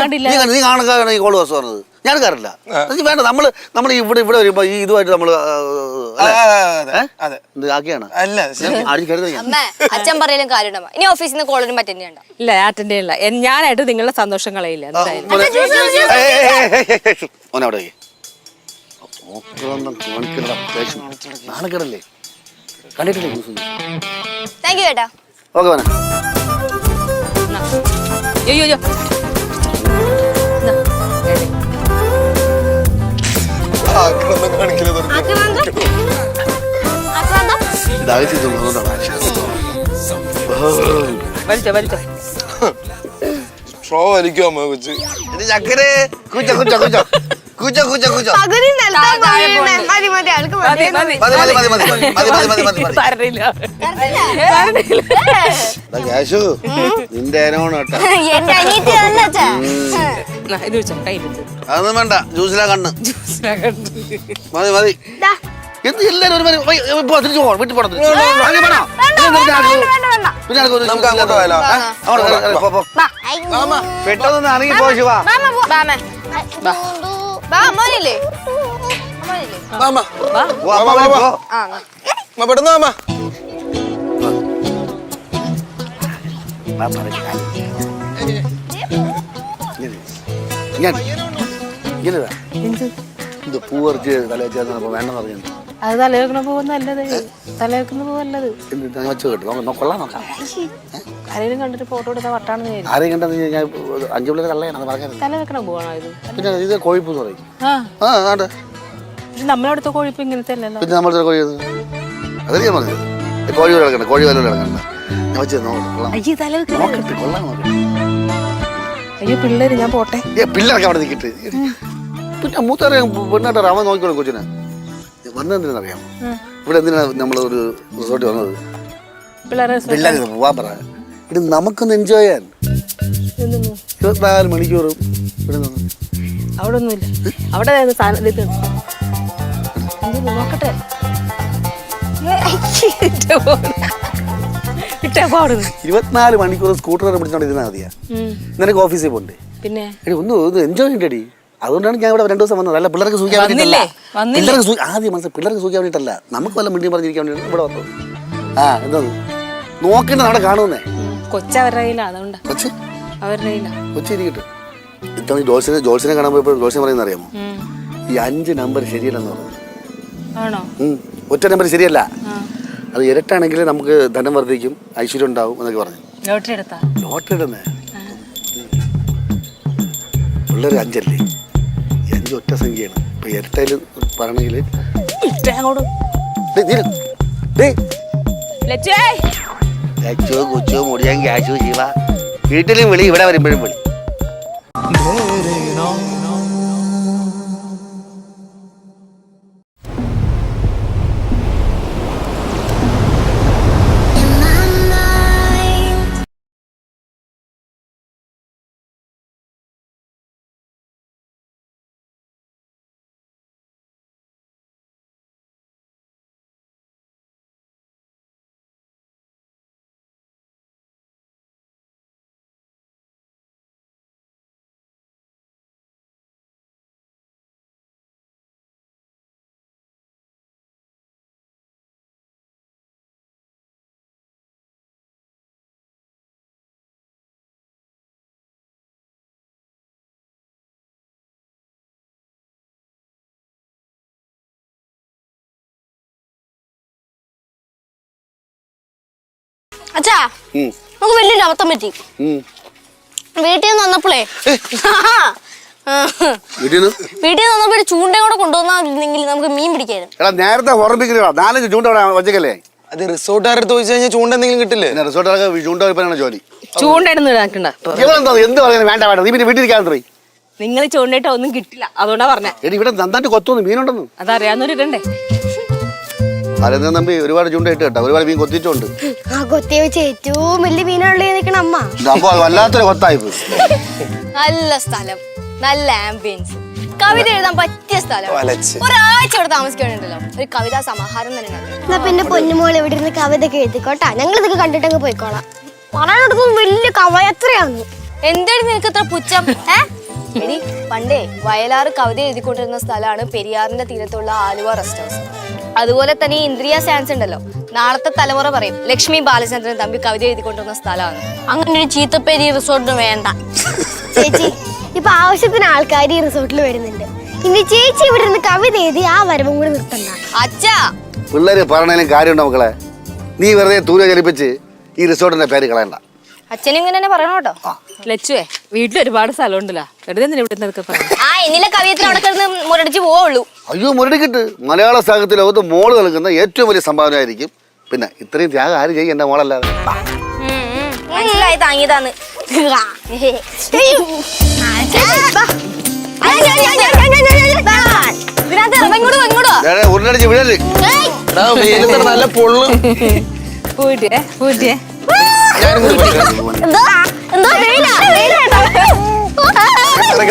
കണ്ടില്ല. നീ കാണുകയാണ് ഈ കോൾ ബസ് പറഞ്ഞത്, ഞാൻ കയറില്ല. വേണ്ട, നമ്മൾ ഇവിടെ വരുമ്പോ ഈ ഇതുമായിട്ട് നമ്മള് ആക്കിയാണ്. അച്ഛൻ പറയലും കാര്യം ഇനി ഓഫീസിൽ നിന്ന് കോളിനും പറ്റുന്നുണ്ടോ? ഇല്ല, അറ്റൻഡ് ചെയ്യില്ല. ഞാനായിട്ട് നിങ്ങളുടെ സന്തോഷം കളയില്ല. നാണക്കേടല്ലേ കണ്ടിട്ടില്ലേ? താങ്ക് യു ചേട്ടാ. ഓക്കെ വേണം. അയ്യോ വലിച്ചോ. സ്ട്രോ വലിക്കോ അമ്മ കൊച്ച്. ചക്കരെ കൂച്ച കൂച്ച കൂച്ച കൂച്ച കൂച്ച കൂച്ച. ക്യാഷു നിന്റെ അതൊന്നും വേണ്ട, ജ്യൂസിലാ കണ്ണ്. മതി മതി. എന്ത് എല്ലാരും ഒരു തിരിച്ചു പോകണം, വീട്ടിൽ പോകണം. നമുക്ക് അങ്ങോട്ട് പോയാലോ? പെട്ടെന്ന് ഇറങ്ങി പോ ശിവ. പെട്ടെന്ന് മാമ. ഇത് പൂവറിച്ച് തലവെച്ചാൽ വേണ്ടെന്ന് പറഞ്ഞു. അത് തലവെക്കണ പോകുന്നല്ലത്, തലവെക്കുന്ന പോവല്ലത്. കൊള്ളാൻ നോക്കാം. ആരെയും കണ്ടിട്ട് ഫോട്ടോ എടുത്താൽ വട്ടാണെന്ന് വിചാരിക്കും. ആരെയും കണ്ടെന്ന് ഞാൻ 5 പിള്ളേർ കള്ളയാണ് പറഞ്ഞത്. തലവെക്കണ പോവാണോ ഇത്? പിന്നെ ഇത് കൊഴുപ്പ് പറയും. നമ്മളടുത്ത കൊഴുപ്പ് ഇങ്ങനത്തെ അല്ലല്ലോ. പിന്നെ നമ്മളെ കോഴി അതല്ലേ ഞാൻ പറഞ്ഞത്. കോഴി കിടക്കണ്ട, കോഴി വല്ല കിടക്കണ്ട. ഞാൻ വെച്ച് നോക്കട്ടെ, കൊള്ളാൻ നോക്കട്ടെ. അയ്യോ പിള്ളേര്, ഞാൻ പോട്ടെ. പിള്ളേരൊക്കെ അവിടെ നിൽക്കട്ടെ. പിന്നെ മൂത്തറിയ പെണ്ണായിട്ട് അവൻ നോക്കിക്കോളും കൊച്ചിനെ. വന്നെന്തിനാണെന്നറിയാമോ? ഇവിടെ എന്തിനാണ് നമ്മളൊരു റിസോർട്ട് വന്നത്? പിള്ളേർ പോവാൻ പറ. ഇത് നമുക്കൊന്ന് എൻജോയ് ചെയ്യാൻ 24 മണിക്കൂറും ഇവിടെ നിന്ന്. അവിടെ ഒന്നുമില്ല, അവിടെ നോക്കട്ടെ. 24 മണിക്കൂർ സ്കൂട്ടർ പിടിച്ചോണ്ടിരുന്നാൽ മതിയാ. നിനക്ക് ഓഫീസിൽ പോണ്ടേ? പിന്നെ ഒന്ന് എൻജോയ് ചെയ്യണ്ടടി. അതുകൊണ്ടാണ് ഞാൻ ഇവിടെ 2 ദിവസം വന്നത്. അല്ല പിള്ളേർക്ക് സൂക്ഷിക്കാൻ വേണ്ടിയിട്ടല്ല. ആദ്യം മനസ്സിലായി, പിള്ളേർക്ക് സൂക്ഷിക്കാൻ വേണ്ടിയിട്ടല്ല, നമുക്ക് വല്ല മിണ്ടിയും പറഞ്ഞിരിക്കാൻ വേണ്ടിയിട്ട് ഇവിടെ വന്നത്. എന്തോന്ന് നോക്കേണ്ട അവിടെ കാണുന്നേ. കൊച്ചവരുടെ അതുകൊണ്ട് കൊച്ചിരിക്കട്ടെ. ഇത്തവണ ജോൾസിനെ കാണാൻ പോയപ്പോൾ ജോൾസിനെ പറയുന്ന അറിയാമോ? ഈ 5 നമ്പർ ശരിയല്ലെന്ന് പറഞ്ഞു. ഒറ്റ നമ്പർ ശരിയല്ല, അത് ഇരട്ടാണെങ്കിൽ നമുക്ക് ധനം വർദ്ധിക്കും, ഐശ്വര്യം ഉണ്ടാവും എന്നൊക്കെ പറഞ്ഞു. ലോട്ടറി ഇടുന്നേ പിള്ളേർ 5 അല്ലേ? 5 ഒറ്റ സംഖ്യയാണ്. ഇപ്പൊ ഇരട്ടയിൽ പറയണമെങ്കിൽ ലച്ചു കുച്ചു മുടിയാൻ ക്യാഷു ജീവ വീട്ടിലും വിളി ഇവിടെ വരുമ്പോഴും വിളി. അച്ഛാ നമുക്ക് വലിയൊരു അബദ്ധം പറ്റി. വീട്ടിൽ നിന്ന് വന്നപ്പോഴേ വീട്ടിൽ നിന്ന് വന്നപ്പോ ഒരു ചൂണ്ടയും കൂടെ കൊണ്ടുവന്നിരുന്നെങ്കിൽ നമുക്ക് മീൻ പിടിക്കായിരുന്നു. നേരത്തെ ഓർമ്മിപ്പിക്കുക 4 ചൂണ്ട വച്ചക്കല്ലേ. അത് റിസോർട്ടുകാരുടെ ചോദിച്ചു കഴിഞ്ഞാൽ ചൂണ്ട എന്തെങ്കിലും കിട്ടില്ലേ? റിസോർട്ടുകാർക്ക് ചൂണ്ട വയ്പ്പാനാണ് ജോലി. ചൂണ്ട എന്ത് പറയാൻ വേണ്ട വേണ്ട നീ പിന്നെ വീട്ടിലിരിക്കാൻ പോയി. നിങ്ങൾ ചൂണ്ടയിട്ട ഒന്നും കിട്ടില്ല, അതുകൊണ്ടാ പറഞ്ഞ. ഇവിടെ നന്നായിട്ട് കൊത്തൊന്ന് മീനുണ്ടെന്ന് അതറിയാവുന്നവര് ഇടണ്ടേ. അതെന്താ നമ്പി ഒരുപാട് ചൂണ്ട ഇട്ട് കേട്ടോ, ഒരുപാട് മീൻ കൊത്തിയിട്ടുണ്ട്. ആ കൊത്തിയെ വെച്ച് ഏറ്റവും വലിയ മീനുകളിൽ നിൽക്കണ അമ്മ. അപ്പൊ വല്ലാത്തൊരു കൊത്തായി പോയി. നല്ല സ്ഥലം, നല്ല ആംബിയൻസ്, കവിത എഴുതാൻ പറ്റിയ സ്ഥലം. ഒരാഴ്ച ഇവിടെ താമസിക്കണുണ്ടല്ലോ, ഒരു കവിതാ സമാഹാരം തന്നെ. എന്നാ പിന്നെ പൊന്നുമോൾ ഇവിടെ ഇരുന്ന് കവിത ഒക്കെ എഴുതിക്കോട്ടാ, ഞങ്ങൾ ഇതൊക്കെ കണ്ടിട്ടങ്ങ് പോയിക്കോളാം. പറയാനെടുക്കുന്ന വലിയ കവയത്രയാന്ന്. എന്താണ് നിനക്ക് ഇത്ര പുച്ഛം? എടി പണ്ടേ വയലാറ് കവിത എഴുതിക്കൊണ്ടിരുന്ന സ്ഥലമാണ് പെരിയാറിന്റെ തീരത്തുള്ള ആലുവ റെസ്റ്റ് ഹൗസ്. അതുപോലെ തന്നെ ഇന്ദ്രിയ സയൻസ് ഉണ്ടല്ലോ, നാളത്തെ തലമുറ പറയും ലക്ഷ്മി ബാലചന്ദ്രൻ തമ്പി കവിത എഴുതിക്കൊണ്ടിരുന്ന സ്ഥലമാണ്. അങ്ങനെ ഒരു ചീത്തപ്പേരി റിസോർട്ടിന് വേണ്ട ചേച്ചി. ഇപ്പൊ ആവശ്യത്തിന് ആൾക്കാർ ഈ റിസോർട്ടിൽ വരുന്നുണ്ട്. ഇനി ചേച്ചി ഇവിടെ നിന്ന് കവിത എഴുതി ആ വരവും കൂടെ നിർത്തണ്ട. അച്ഛാ പിള്ളേര് പറഞ്ഞാലും കാര്യമുണ്ടോ മക്കളെ? നീ വെറുതെ തൂര ചലിപ്പിച്ച് ഈ റിസോർട്ടിന്റെ പേര് കളയണ്ട. അച്ഛനും ഇങ്ങനെ തന്നെ പറയണം കേട്ടോ. ലച്ചുവേ വീട്ടിൽ ഒരുപാട് സ്ഥലം ഉണ്ടല്ലോ, വെറുതെ എന്നിലെ കവിയത്തിന് അവിടെ കിടന്ന് മുരടിച്ച് പോവുള്ളൂ. അയ്യോ മുരടിക്കിട്ട് മലയാള സാഹിത്യ ലോകത്ത് മോള് നൽകുന്ന ഏറ്റവും വലിയ സംഭാവന ആയിരിക്കും. പിന്നെ ഇത്രയും ത്യാഗം ആര് ചെയ്യും? എന്റെ മോളല്ലാതെ. മനസ്സിലായി താങ്ങിയതാന്ന്. ഉരുളടിച്ച് വിടല് നല്ല പൊള്ളു.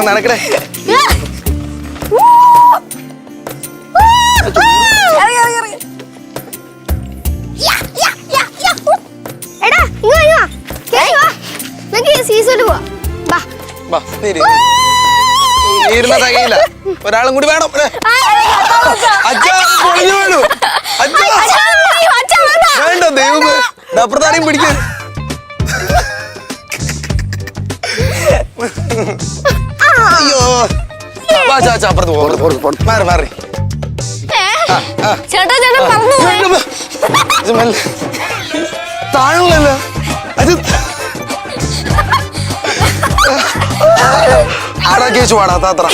നടക്കണേ. ഒരാളും കൂടി വേണം. വേണ്ട ദൈവമേ, അപ്പുറത്താരെയും പിടിക്കാൻ. അയ്യോ അപ്പുറത്ത് മാറി മാറി. താഴല്ലോ അത് ആടാ കേച്ചു പാടാ താത്ര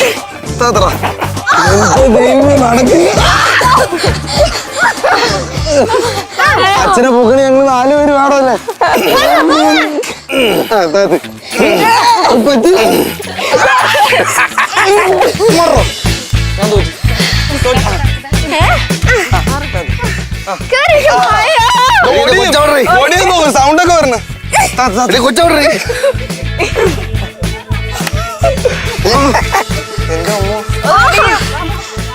താത്ര. അച്ഛനെ പൊക്കണി ഞങ്ങൾ 4 പേര് പാടല്ലേ. സൗണ്ട് ഒക്കെ വരണ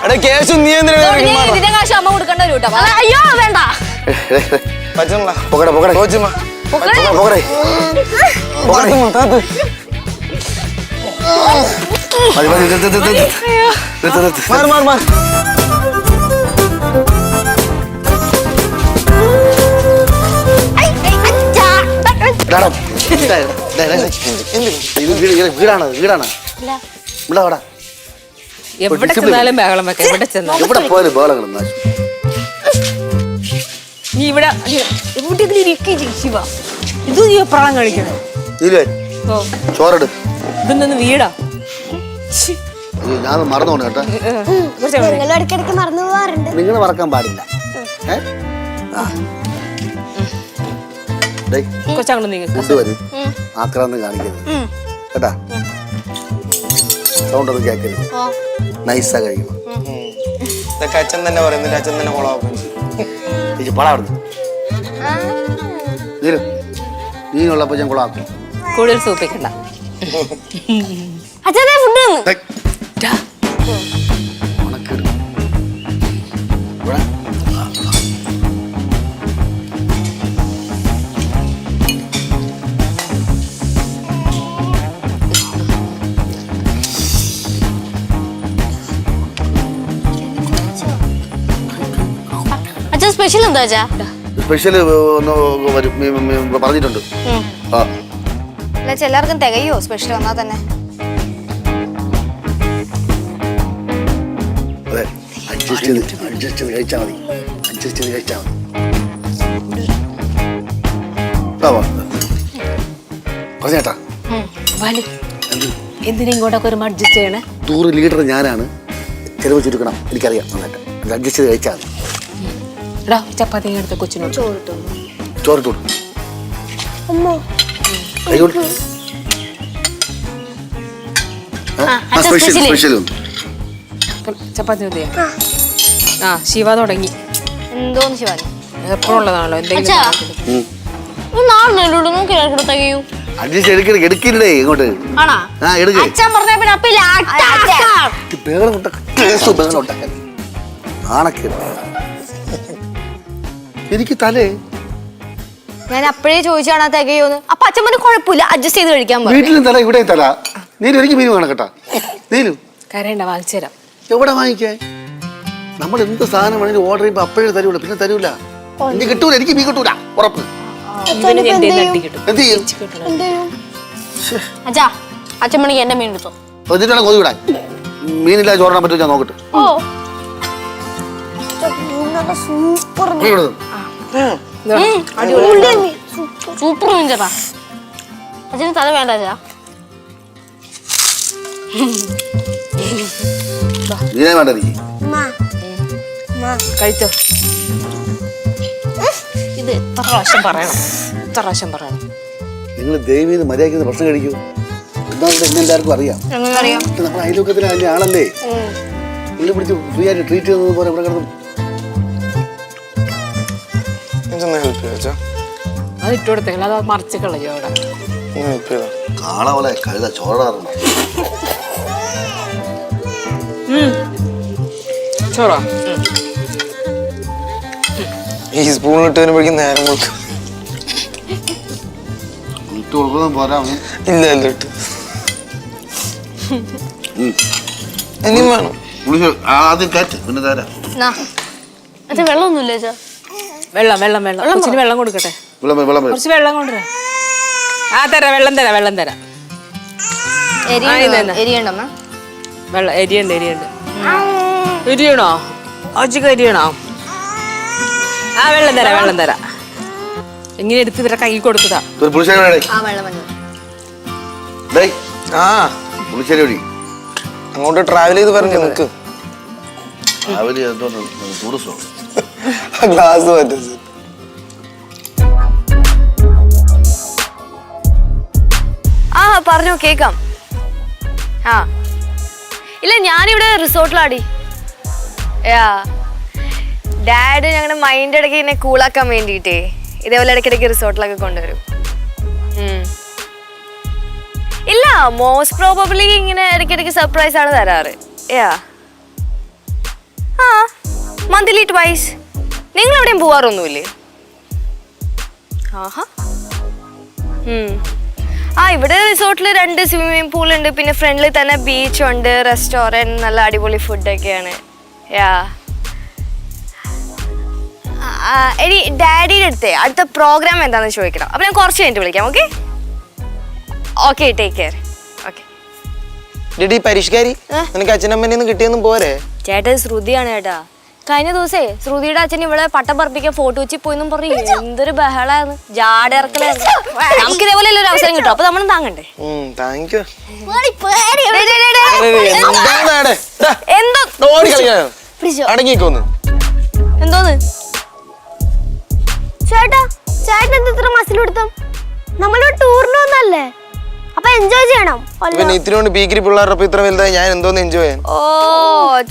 എടാ കേശു നീ എന്തിനാ അമ്മ കൊടുക്കണ്ട ഒരു കേട്ടോ. അയ്യോ വേണ്ട. വീടാണ് വീടാണ് ഇവിടെ എവിടെ ചെന്നാലും ബഹളം വെക്കാം. എവിടെ ചെന്നാലും എവിടെ പോയാലും ബഹളങ്ങൾ. നീ ഇവിടെ ശിവ ഇത് നീ പ്രാളം കഴിക്കണം. ചോറെടു. ഇതൊന്നും വീടാ. ഞാൻ മറന്നോണ്ട് കേട്ടോ. ഇടയ്ക്കിടയ്ക്ക് മറന്നു പോവാറുണ്ട്. നിങ്ങൾ മറക്കാൻ പാടില്ല. കൊച്ചങ്ങോട്ട് നീങ്ങ. കൊണ്ടുവരും ആക്രാന്തം കാണിക്കരുത് കേട്ടാ. സൗണ്ട് ഒന്നും കേൾക്കരുത്. നൈസാ കഴിക്കണം. ഇതൊക്കെ അച്ഛൻ തന്നെ പറയുന്നില്ല, അച്ഛൻ തന്നെ കൊളാക്കും. നീനുള്ളപ്പോ ഞാൻ കൊളാക്കും. കൂടുതൽ സൂപ്പിക്കണ്ട. അച്ഛൻ ഫുഡ് അച്ഛൻ സ്പെഷ്യൽ എന്താ അച്ഛാ? സ്പെഷ്യൽ പറഞ്ഞിട്ടുണ്ട്. എല്ലാവർക്കും തികയോ സ്പെഷ്യൽ വന്നാ തന്നെ? അതെ, അഡ്ജസ്റ്റ് ചെയ്ത് കഴിച്ചാൽ മതി. അഡ്ജസ്റ്റ് ചെയ്ത് കഴിച്ചാൽ മതി. പറഞ്ഞേട്ടാ എന്തിനും ഇങ്ങോട്ടൊക്കെ ഒരു അഡ്ജസ്റ്റ് ചെയ്യണേ? 100 ലീറ്റർ ഞാനാണ്, ചെലവ് ചുരുക്കണം എനിക്കറിയാം. നന്നായിട്ട് അത് അഡ്ജസ്റ്റ് ചെയ്ത് കഴിച്ചാൽ മതി. ചപ്പാത്തി എടുത്ത കൊച്ചിനോട് ചോറിട്ടു സ്പെഷ്യൽ ചപ്പാത്തി മതിയാ? ആ, ശിവ തുടങ്ങി. എന്തോന്ന് ശിവാനി എപ്പോഴും ഉള്ളതാണല്ലോ എന്തെങ്കിലും. അഡ്ജസ്റ്റ് എടുക്കില്ലേ ഇങ്ങോട്ട്? അച്ഛൻ പറഞ്ഞ എനിക്ക് തലേ ഞാൻ അപ്പഴേ ചോദിച്ചാണ് തികയോന്ന്. അപ്പൊ അച്ഛൻ പറഞ്ഞു കുഴപ്പമില്ല, അഡ്ജസ്റ്റ് ചെയ്ത് കഴിക്കാൻ പറഞ്ഞു. വീട്ടിലും തല ഇവിടെ തല. നീലും എനിക്ക് മീൻ വേണം കേട്ടാ. നീലും കരണ്ട, വാങ്ങിച്ചു തരാം. എവിടെ വാങ്ങിക്കാൻ? നമ്മൾ എന്ത് സാധനം വേണമെങ്കിലും ഓർഡർ ചെയ്യുമ്പോ അപ്പോഴേ തരൂല, പിന്നെ തരൂല. എനിക്ക് കിട്ടൂല, എനിക്ക് മീൻ കിട്ടൂല ഉറപ്പ്. എന്ത് ചെയ്യും? അച്ഛാ, അച്ഛൻ മണിക്ക് എന്റെ മീൻ എടുത്തോ. എന്നിട്ടാണ് കൊതി വിടാൻ. മീനില്ലാതെ ചോറിടാൻ പറ്റുമോ ഞാൻ നോക്കട്ടെ. സൂപ്പർ മീൻ ചേട്ടാ. അച്ഛന് തല വേണ്ട അച്ഛാ. മീനെ വേണ്ട എനിക്ക്. കഴിച്ചോ. ഇത് എത്ര പ്രാവശ്യം പറയണം, എത്ര പ്രാവശ്യം പറയണം. നിങ്ങൾ ദൈവീന്ന് മര്യാദയ്ക്ക് ഭക്ഷണം കഴിക്കൂ. എന്താണെന്ന് എന്നെ എല്ലാവർക്കും അറിയാം. നമ്മുടെ അയൽവക്കത്തിലെ അതിന്റെ ആളല്ലേ. നിങ്ങൾ പിടിച്ച് ഫ്രീ ആയിട്ട് ട്രീറ്റ് ചെയ്യുന്നത് പോലെ ഇവിടെ കിടന്നു. അത് ഇട്ട് കൊടുത്തേക്കല്ല, അത് മറിച്ച് കളയോ അവിടെ. കാള പോലെ കഴുത ചോറാറുണ്ട്. ചോറോ? ഈ സ്പൂണിലിട്ട് വരുമ്പോഴേക്കും നേരം കൊടുക്കും. ഇട്ട് കൊടുക്കുന്നതും പോരാ. ഇല്ല ഇല്ല ഇട്ട് ഇനിയും വേണം. ആദ്യം കയറ്റ് പിന്നെ തരാം. അച്ഛാ വെള്ളമൊന്നുമില്ല അച്ഛാ? വെള്ളം വെള്ളം വെള്ളം കൊച്ചിന് വെള്ളം കൊടുക്കട്ടെ. കുറച്ച് വെള്ളം കൊണ്ടുവരാം. ആ തരാം, വെള്ളം തരാം, വെള്ളം തരാം. എരിയണ്ടമ്മ? വെള്ളം എരിയുണ്ട്, എരിയുണ്ട്. എരിയണോ? അജിക്ക് എരിയണോ? ആ വെള്ളം തരാം, വെള്ളം തരാം. ഇങ്ങനെ എടുത്ത് ഇവരെ കൈ കൊടുത്തതാ. അങ്ങോട്ട് ട്രാവൽ ചെയ്ത് പറഞ്ഞു നിനക്ക് ഗ്ലാസ് പറ്റും. ആ പറഞ്ഞോ, കേക്കാം. ആ ഇല്ല, ഞാനിവിടെ റിസോർട്ടിലാടി. ഡാഡ് ഞങ്ങളുടെ മൈൻഡ് ഇടയ്ക്ക് എന്നെ കൂളാക്കാൻ വേണ്ടിയിട്ടേ ഇതേപോലെ ഇടയ്ക്കിടയ്ക്ക് റിസോർട്ടിലൊക്കെ കൊണ്ടുവരും. ഇല്ല, മോസ്റ്റ് പ്രോബബ്ലി ഇങ്ങനെ ഇടയ്ക്കിടയ്ക്ക് സർപ്രൈസ് ആണ് തരാറ്. ആ മന്ത്ലി ട്വൈസ്. നിങ്ങൾ എവിടെയും പോവാറൊന്നുമില്ലേ? ആഹാ. ആ ഇവിടെ റിസോർട്ടിൽ 2 സ്വിമ്മിംഗ് പൂൾ ഉണ്ട്, പിന്നെ ഫ്രണ്ടിൽ തന്നെ ബീച്ച് ഉണ്ട്, റെസ്റ്റോറൻറ്റ്, നല്ല അടിപൊളി ഫുഡൊക്കെയാണ്. ഇനി ഡാഡിയുടെ അടുത്തേ അടുത്ത പ്രോഗ്രാം എന്താണെന്ന് ചോദിക്കണം. അപ്പം ഞാൻ കുറച്ച് കഴിഞ്ഞിട്ട് വിളിക്കാം. Okay okay, take care. Okay. പരിഷ്കാരി നിനക്ക് അച്ഛനമ്മേന്ന് കിട്ടിയൊന്നും പോരെ? ചേട്ടാ ശ്രുതിയാണ് ചേട്ടാ. കഴിഞ്ഞ ദിവസേ ശ്രുതിയുടെ അച്ഛൻ ഇവിടെ പട്ടം പറപ്പിക്കാൻ ഫോട്ടോ വെച്ച് പോയിന്നും പറഞ്ഞു. എന്തൊരു ബഹളായിരുന്നു, ജാടയിറക്കലായിരുന്നു. നമുക്ക് ഇതേപോലെ ഒരു അവസരം കിട്ടും, അപ്പൊ നമ്മളും താങ്ങണ്ടേ. അടങ്ങിക്കോന്ന് എന്തോന്ന് ചേട്ടാ? ചേട്ടൻ എന്താ ഇത്ര മസിൽ കൊടുത്തും? നമ്മളൊരു ടൂറിന് വന്നല്ലേ, അപ്പൊ എൻജോയ് ചെയ്യണം. പിന്നെ ഇത്തിരി പീക്കിരി പിള്ളേരുടെ ഇത്ര വലുതായി ഞാൻ എന്തോന്ന് എൻജോയ് ചെയ്യാൻ? ഓ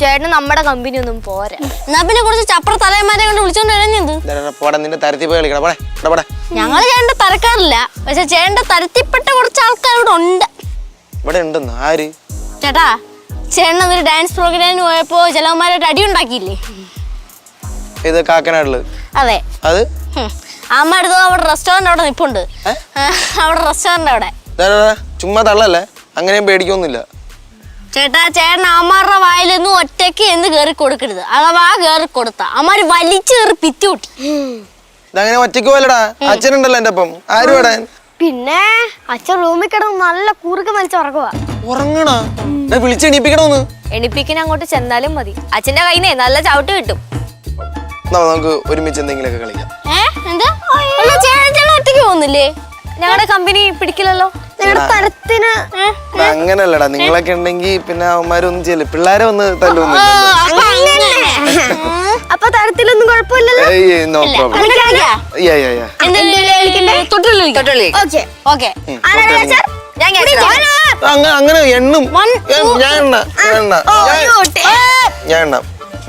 ചേട്ടന് നമ്മുടെ കമ്പനി ഒന്നും പോരാ. എന്നാ പിന്നെ കുറച്ച് ചപ്ര തലയന്മാരെ കൊണ്ട് വിളിച്ചോണ്ട് എഴുന്നത്. പോടാ, നിന്റെ തരത്തി പോയി കളിക്കണം. പോടെ. ഞങ്ങള് ചേട്ടന്റെ തരക്കാറില്ല, പക്ഷെ ചേട്ടന്റെ തരത്തിൽപ്പെട്ട കുറച്ച് ആൾക്കാർ ഇവിടെ ഉണ്ട്. ഇവിടെ ഉണ്ടെന്ന് ആര്? ചേട്ടാ, ചേട്ടൻ ഒരു ഡാൻസ് പ്രോഗ്രാമിന് പോയപ്പോ ചിലവന്മാരായിട്ട് അടി ഉണ്ടാക്കിയില്ലേ? ഇത് കാക്കനാടുള്ളത്. അതെ, അത് അമ്മ അടുത്ത് അവിടെ റെസ്റ്റോറന്റ് അവിടെ നിപ്പുണ്ട്. അവിടെ റെസ്റ്റോറന്റ് അവിടെ. ചുമ്മാ തള്ളല്ലേ, അങ്ങനെയും പേടിക്കൊന്നുമില്ല. ചേട്ടാ, ചേട്ടൻ അമ്മാരുടെ വായിലൊന്നും ഒറ്റയ്ക്ക് എന്ന് കേറി കൊടുക്കരുത്. അഥവാ കേറി കൊടുത്ത അമ്മാര് വലിച്ചു കയറി പിത്തി കൂട്ടി. ഇതങ്ങനെ ഒറ്റയ്ക്ക് പോലടാ, അച്ഛനുണ്ടല്ലോ എന്റെ ഒപ്പം. ആരും ഇടാൻ? പിന്നെ അച്ഛൻ റൂമിൽ കിടന്ന് നല്ല കൂറുക വലിച്ച് ഉറങ്ങുക. ഉറങ്ങണോ? വിളിച്ചെണീപ്പിക്കണോന്ന്? എണിപ്പിക്കിന് അങ്ങോട്ട് ചെന്നാലും മതി, അച്ഛന്റെ കയ്യിന്നേ നല്ല ചവിട്ട് കിട്ടും. നമുക്ക് ഒരുമിച്ച് എന്തെങ്കിലുമൊക്കെ കളിക്കാം. ചേട്ടൻ ഒറ്റയ്ക്ക് പോകുന്നില്ലേ? ഞങ്ങളുടെ കമ്പനി പിടിക്കില്ലല്ലോ. ഞങ്ങളുടെ തരത്തിന് അങ്ങനല്ലടാ, നിങ്ങളൊക്കെ ഉണ്ടെങ്കിൽ പിന്നെ അവന്മാരൊന്നും ചെയ്യില്ല, പിള്ളേരെ ഒന്ന് തല്ലൊന്നും. അപ്പൊ തരത്തിലൊന്നും കുഴപ്പമില്ലല്ലോ. അങ്ങനെ എണ്ണും. ഞാൻ എണ്ണാം.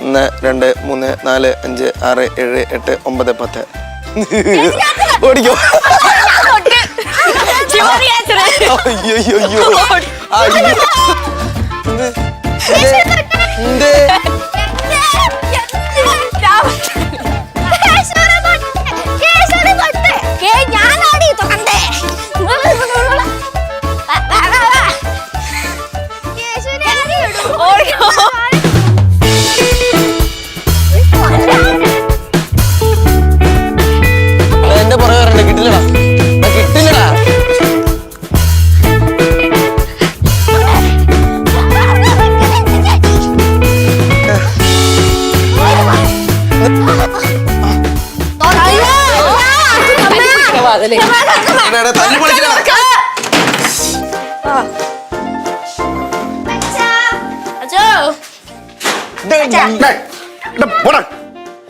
1 2 3 4 5 6 7 8 9 10. ഓടിക്കോ. എന്റെ പുറകെ വരണ്ട, കിട്ടില്ലടാ.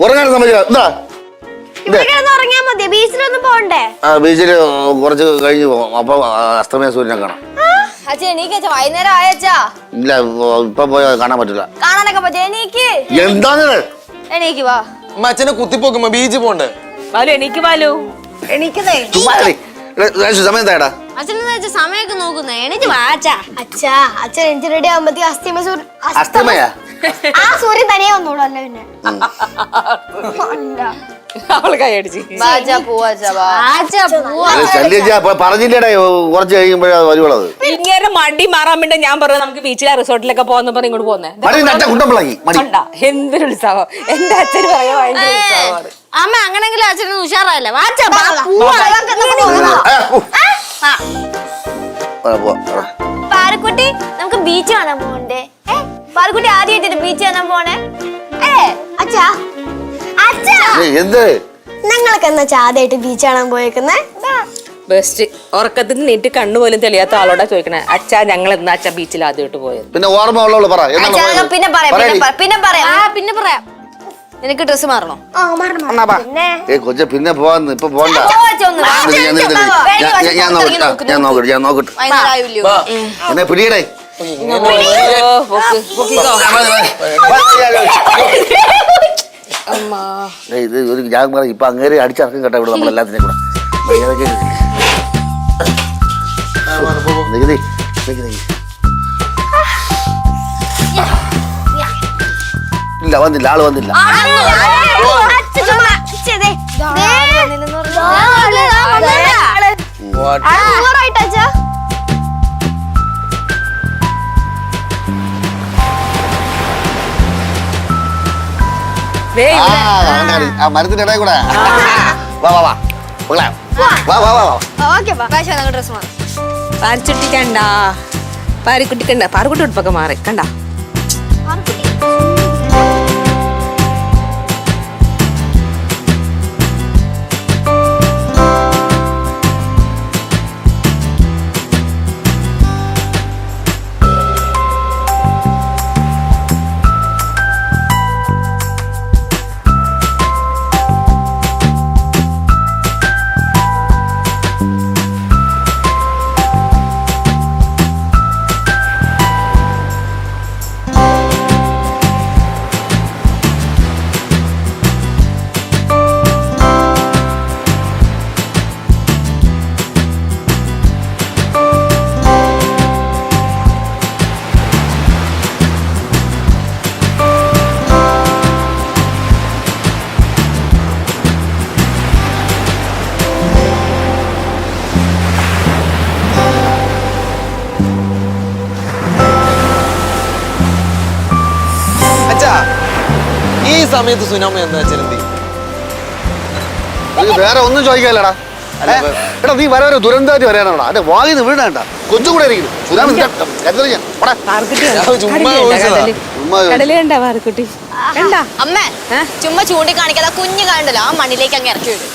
ഉറങ്ങാൻ സമ്മതിക്കാം. ഉറങ്ങിയാ മതി, ബീച്ചിലൊന്നും പോണ്ടേ? ബീച്ചില് കുറച്ച് കഴിഞ്ഞ് പോകും, അപ്പൊ അസ്തമയ സൂര്യനെ കാണാം. വൈകുന്നേരം ആയച്ചാ? ഇല്ല, ഇപ്പൊ പോയാ കാണാൻ പറ്റില്ല. കാണാനൊക്കെ പറ്റും. എനിക്ക് എന്താണ് എനിക്ക് വാ. അച്ഛനെ കുത്തിപ്പോക്കുമ്പോ ബീച്ച് പോണ്ടേ? എനിക്ക് പാലു എനിക്കുന്നേ സമയം തേടാ. അച്ഛനെ സമയൊക്കെ നോക്കുന്നേ. എനിക്ക് വാച്ചാ. അച്ഛാ, അച്ഛൻ എനിക്ക് റെഡി ആവുമ്പോ അസ്തമയ ആ സൂര്യൻ തനിയെ വന്നോളൂ. പിന്നെ അവള് കൈയടിച്ച് പറഞ്ഞില്ലേടാ, കുറച്ച് കഴിയുമ്പോഴേ വരുവുള്ളത്. ഇങ്ങനെ മടി മാറാൻ വേണ്ടി ഞാൻ പറഞ്ഞു നമുക്ക് ബീച്ചിലെ റിസോർട്ടിലൊക്കെ പോകാന്ന് പറഞ്ഞ് ഇങ്ങോട്ട് പോന്നെ. എന്തൊരു ഉത്സാഹം! എന്റെ അച്ഛന് പറയാ ഭയങ്കര ഉത്സാഹമാണ്. അമ്മ അങ്ങനെങ്കിലും അച്ഛന് ഉഷാറായല്ലേ? പാറക്കുട്ടി, നമുക്ക് ബീച്ച് കാണാൻ പോകണ്ടേ? പാറക്കുട്ടി ആദ്യമായിട്ട് ബീച്ച് കാണാൻ പോണേ. അച്ഛാ, എന്ത് ഞങ്ങളൊക്കെ എന്നാ ആദ്യമായിട്ട് ബീച്ച് കാണാൻ പോയേക്കുന്നേ? ബെസ്റ്റ്. ഉറക്കത്തിൽ നീട്ട് കണ്ണുപോലും തെളിയാത്ത ആളോടാ ചോദിക്കണേ, അച്ഛാ ഞങ്ങൾ എന്നാ അച്ഛാ ബീച്ചിൽ ആദ്യമായിട്ട് പോയത്? പിന്നെ ഓർമ്മ ഉള്ളവള് പറ. പിന്നെ പറയാം. നിനക്ക് ഡ്രസ് മാറണോ? കൊച്ച പിന്നെ പോവാന്ന്. ഇപ്പൊ പോണ്ട, ഞാൻ നോക്കട്ടെ. എന്നെ പിടിയടേ. ഇത് ഒരു ഞാൻ പറയാം, ഇപ്പൊ അങ്ങേരെ അടിച്ചിറക്കും കേട്ടോ ഇവിടെ നമ്മളെല്ലാത്തിനെ കൂടെ. ഇല്ല, വന്നില്ല, ആള് വന്നില്ല. മരത്തിന്റെ ഇടയിൽ കൂടെ പാരിച്ചുട്ടി കണ്ട, പാരിക്കുട്ടി കണ്ട, പാറക്കുട്ടി ഉടുപ്പൊക്കെ മാറി കണ്ട. സമയത്ത് സുനാമി എന്താ വെച്ചാൽ എന്ത് ചെയ്യും? നിനക്ക് വേറെ ഒന്നും ചോദിക്കാനില്ലടാ. എടാ നീ വരെ ദുരന്തമായിട്ട് വരാനാടാ. അതെ വാങ്ങിന്ന് വീണാണ്ട കൊച്ചു കൂടെ ഇരിക്കുന്നു. സുനാമി കരുതല് ഞാൻ. പോടാ. ചുമ്മാ ചോദിച്ചതാ. കടല് കണ്ട പാറക്കുട്ടി കണ്ട അമ്മേ ചുമ്മാ ചൂണ്ടിക്കാണിക്കാതെ കുഞ്ഞു കാണണ്ടല്ലോ ആ മണ്ണിലേക്ക് അങ്ങ് ഇറക്കി വിടും.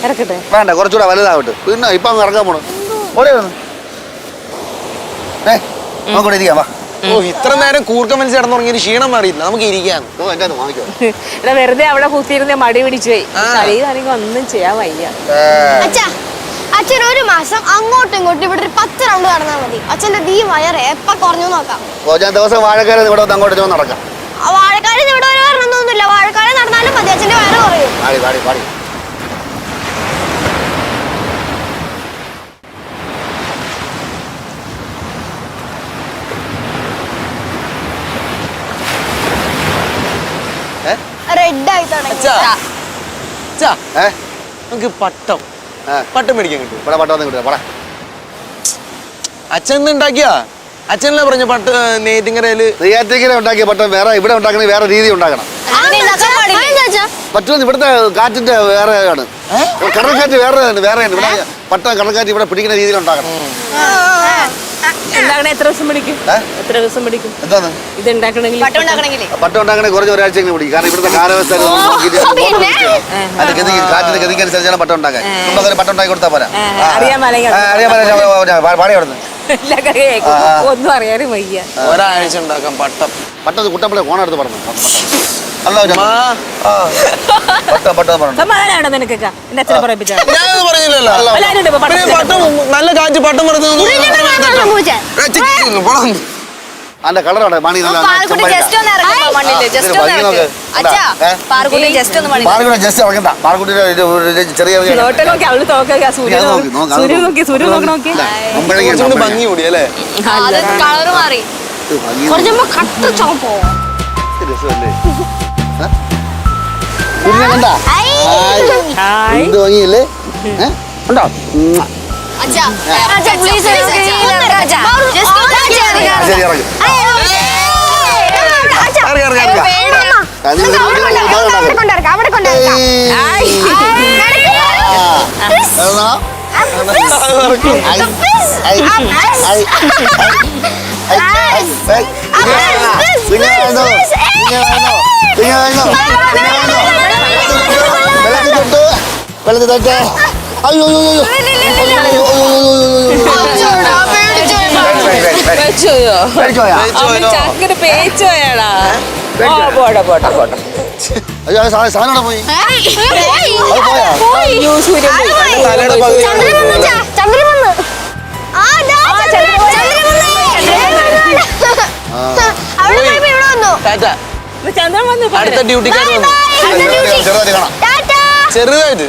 ഇറക്കട്ടെ വേണ്ട കുറച്ചുകൂടെ വലുതാവട്ടെ. പിന്നെ ഇപ്പൊ അങ്ങ് ഇറങ്ങാൻ പോണു. ഓടെ നോക്കൂടെ ഇരിക്കാം വാ. ഓ ഇത്ര നേരം കൂർക്കം വലിച്ച് കിടന്നുറങ്ങിയ ക്ഷീണം മാറിയില്ല, നമുക്ക് ഇരിക്കാം. എന്റെ വാങ്ങിക്കോ. എടാ വെറുതെ അവിടെ കുത്തിയിരുന്ന മടി പിടിച്ചു പോയി. ശരീരമാണെങ്കിൽ ഒന്നും ചെയ്യാൻ വയ്യ. അച്ഛാ അച്ഛൻ ഒരു മാസം അങ്ങോട്ടും ഇങ്ങോട്ടും ഇവിടെ ഒരു 10 റൗണ്ട് നടന്നാൽ മതി. അച്ഛന്റെ ഈ വയറ് എപ്പ കുറഞ്ഞു നോക്കാം. ഞാൻ ദിവസം വാഴക്കാരൻ ഇവിടെ വന്ന് അങ്ങോട്ട് ചെന്ന് നടക്കാം. വാഴക്കാരൻ ഇവിടെ ഒരു വരണമെന്നൊന്നുമില്ല. വാഴക്കാരൻ നടന്നാലും മതി, അച്ഛന്റെ വയറ് കുറയും. പാടി പാടി പാടി. റെഡ് ആയി തുടങ്ങി. നമുക്ക് പട്ടം ആ. പട്ടം മേടിക്കാൻ കിട്ടും. ഇവിടെ പട്ടം വന്ന് കിട്ടുക. പോടാ. അച്ഛൻ ഉണ്ടാക്കിയാ അച്ഛനല്ലേ പറഞ്ഞ പട്ട് നെയ്തിങ്ങരയില് നെയ്യാറ്റിക്കര ഉണ്ടാക്കിയ പട്ടം വേറെ ഇവിടെ ഉണ്ടാക്കണ വേറെ രീതി ഉണ്ടാക്കണം. പറ്റുമെന്ന് ഇവിടുത്തെ കാറ്റിന്റെ വേറെയാണ്. കടൽക്കാറ്റ് വേറെയാണ്. ഇവിടെ പട്ടം കടൽക്കാറ്റ് ഇവിടെ പിടിക്കുന്ന രീതിയിൽ ഉണ്ടാക്കണം. ഉണ്ടാക്കണേ എത്ര ദിവസം പിടിക്കും? എത്ര ദിവസം പിടിക്കും എന്താണ് ഇത് ഉണ്ടാക്കണമെങ്കിൽ? പട്ടം ഉണ്ടാക്കണമെങ്കിലേ പട്ടം ഉണ്ടാക്കണേ കുറഞ്ഞ ഒരാഴ്ചയെങ്കിലും പിടിക്കും. കാരണം ഇവിടുത്തെ കാലാവസ്ഥ കാറ്റിന്റെ ഗതിക്കനുസരിച്ചാണ് പട്ടം ഉണ്ടാക്കാൻ. നമുക്ക് പട്ടം ഉണ്ടാക്കി കൊടുത്താൽ പോരാ. അറിയാൻ പാടി അവിടുന്ന് ഒന്നും അറിയാനും വയ്യ. ഒരാഴ്ച ഉണ്ടാക്കാം പട്ടം. പട്ടം കുട്ടമ്പളെ ഫോണെടുത്ത് പറഞ്ഞു. പട്ടം പട്ടം പറഞ്ഞു. സമാധാനമാണോ നിനക്കൊക്കെ? എന്റെ അച്ഛനെ പറയിപ്പിച്ചാ ഞാനത് പറഞ്ഞില്ലല്ലോ. പിന്നെ പട്ടം നല്ല കാറ്റ് പട്ടം പറഞ്ഞു. അതിന്റെ കളറാണ് മണി നല്ല ജസ്റ്റ് ഇറങ്ങണ്ട. പാർക്കുട്ടിയുടെ ചെറിയ നോട്ടെ നോക്കി അവള് തോക്ക സൂര്യ നോക്കി സൂര്യ നോക്കി കുറച്ചുകൂടി ഭംഗി കൂടി അല്ലേ? കളറ് മാറി കുറച്ചുമ്പോ കട്ട ചോപ്പോ. രസമല്ലേ? കണ്ട ഹായ് എന്ത് ഭംഗിയല്ലേ? ഉണ്ടോ? അച്ഛാ പ്ലീസ് ശരി ഇറങ്ങി. വെള്ളത്തിൽ തട്ടെ. അയ്യോ ചക്കര പേച്ചോയാടാ. പോട്ടെ പോട്ടെ പോട്ടെ. അയ്യോ സാധനം പോയി. അയ്യോ സൂര്യ തലയുടെ പകുതി ചന്ദ്രൻ വന്നു. അടുത്ത ഡ്യൂട്ടിക്കാർ വന്നു. ചെറുതായിട്ട് കാണാം. ചെറുതായിട്ട്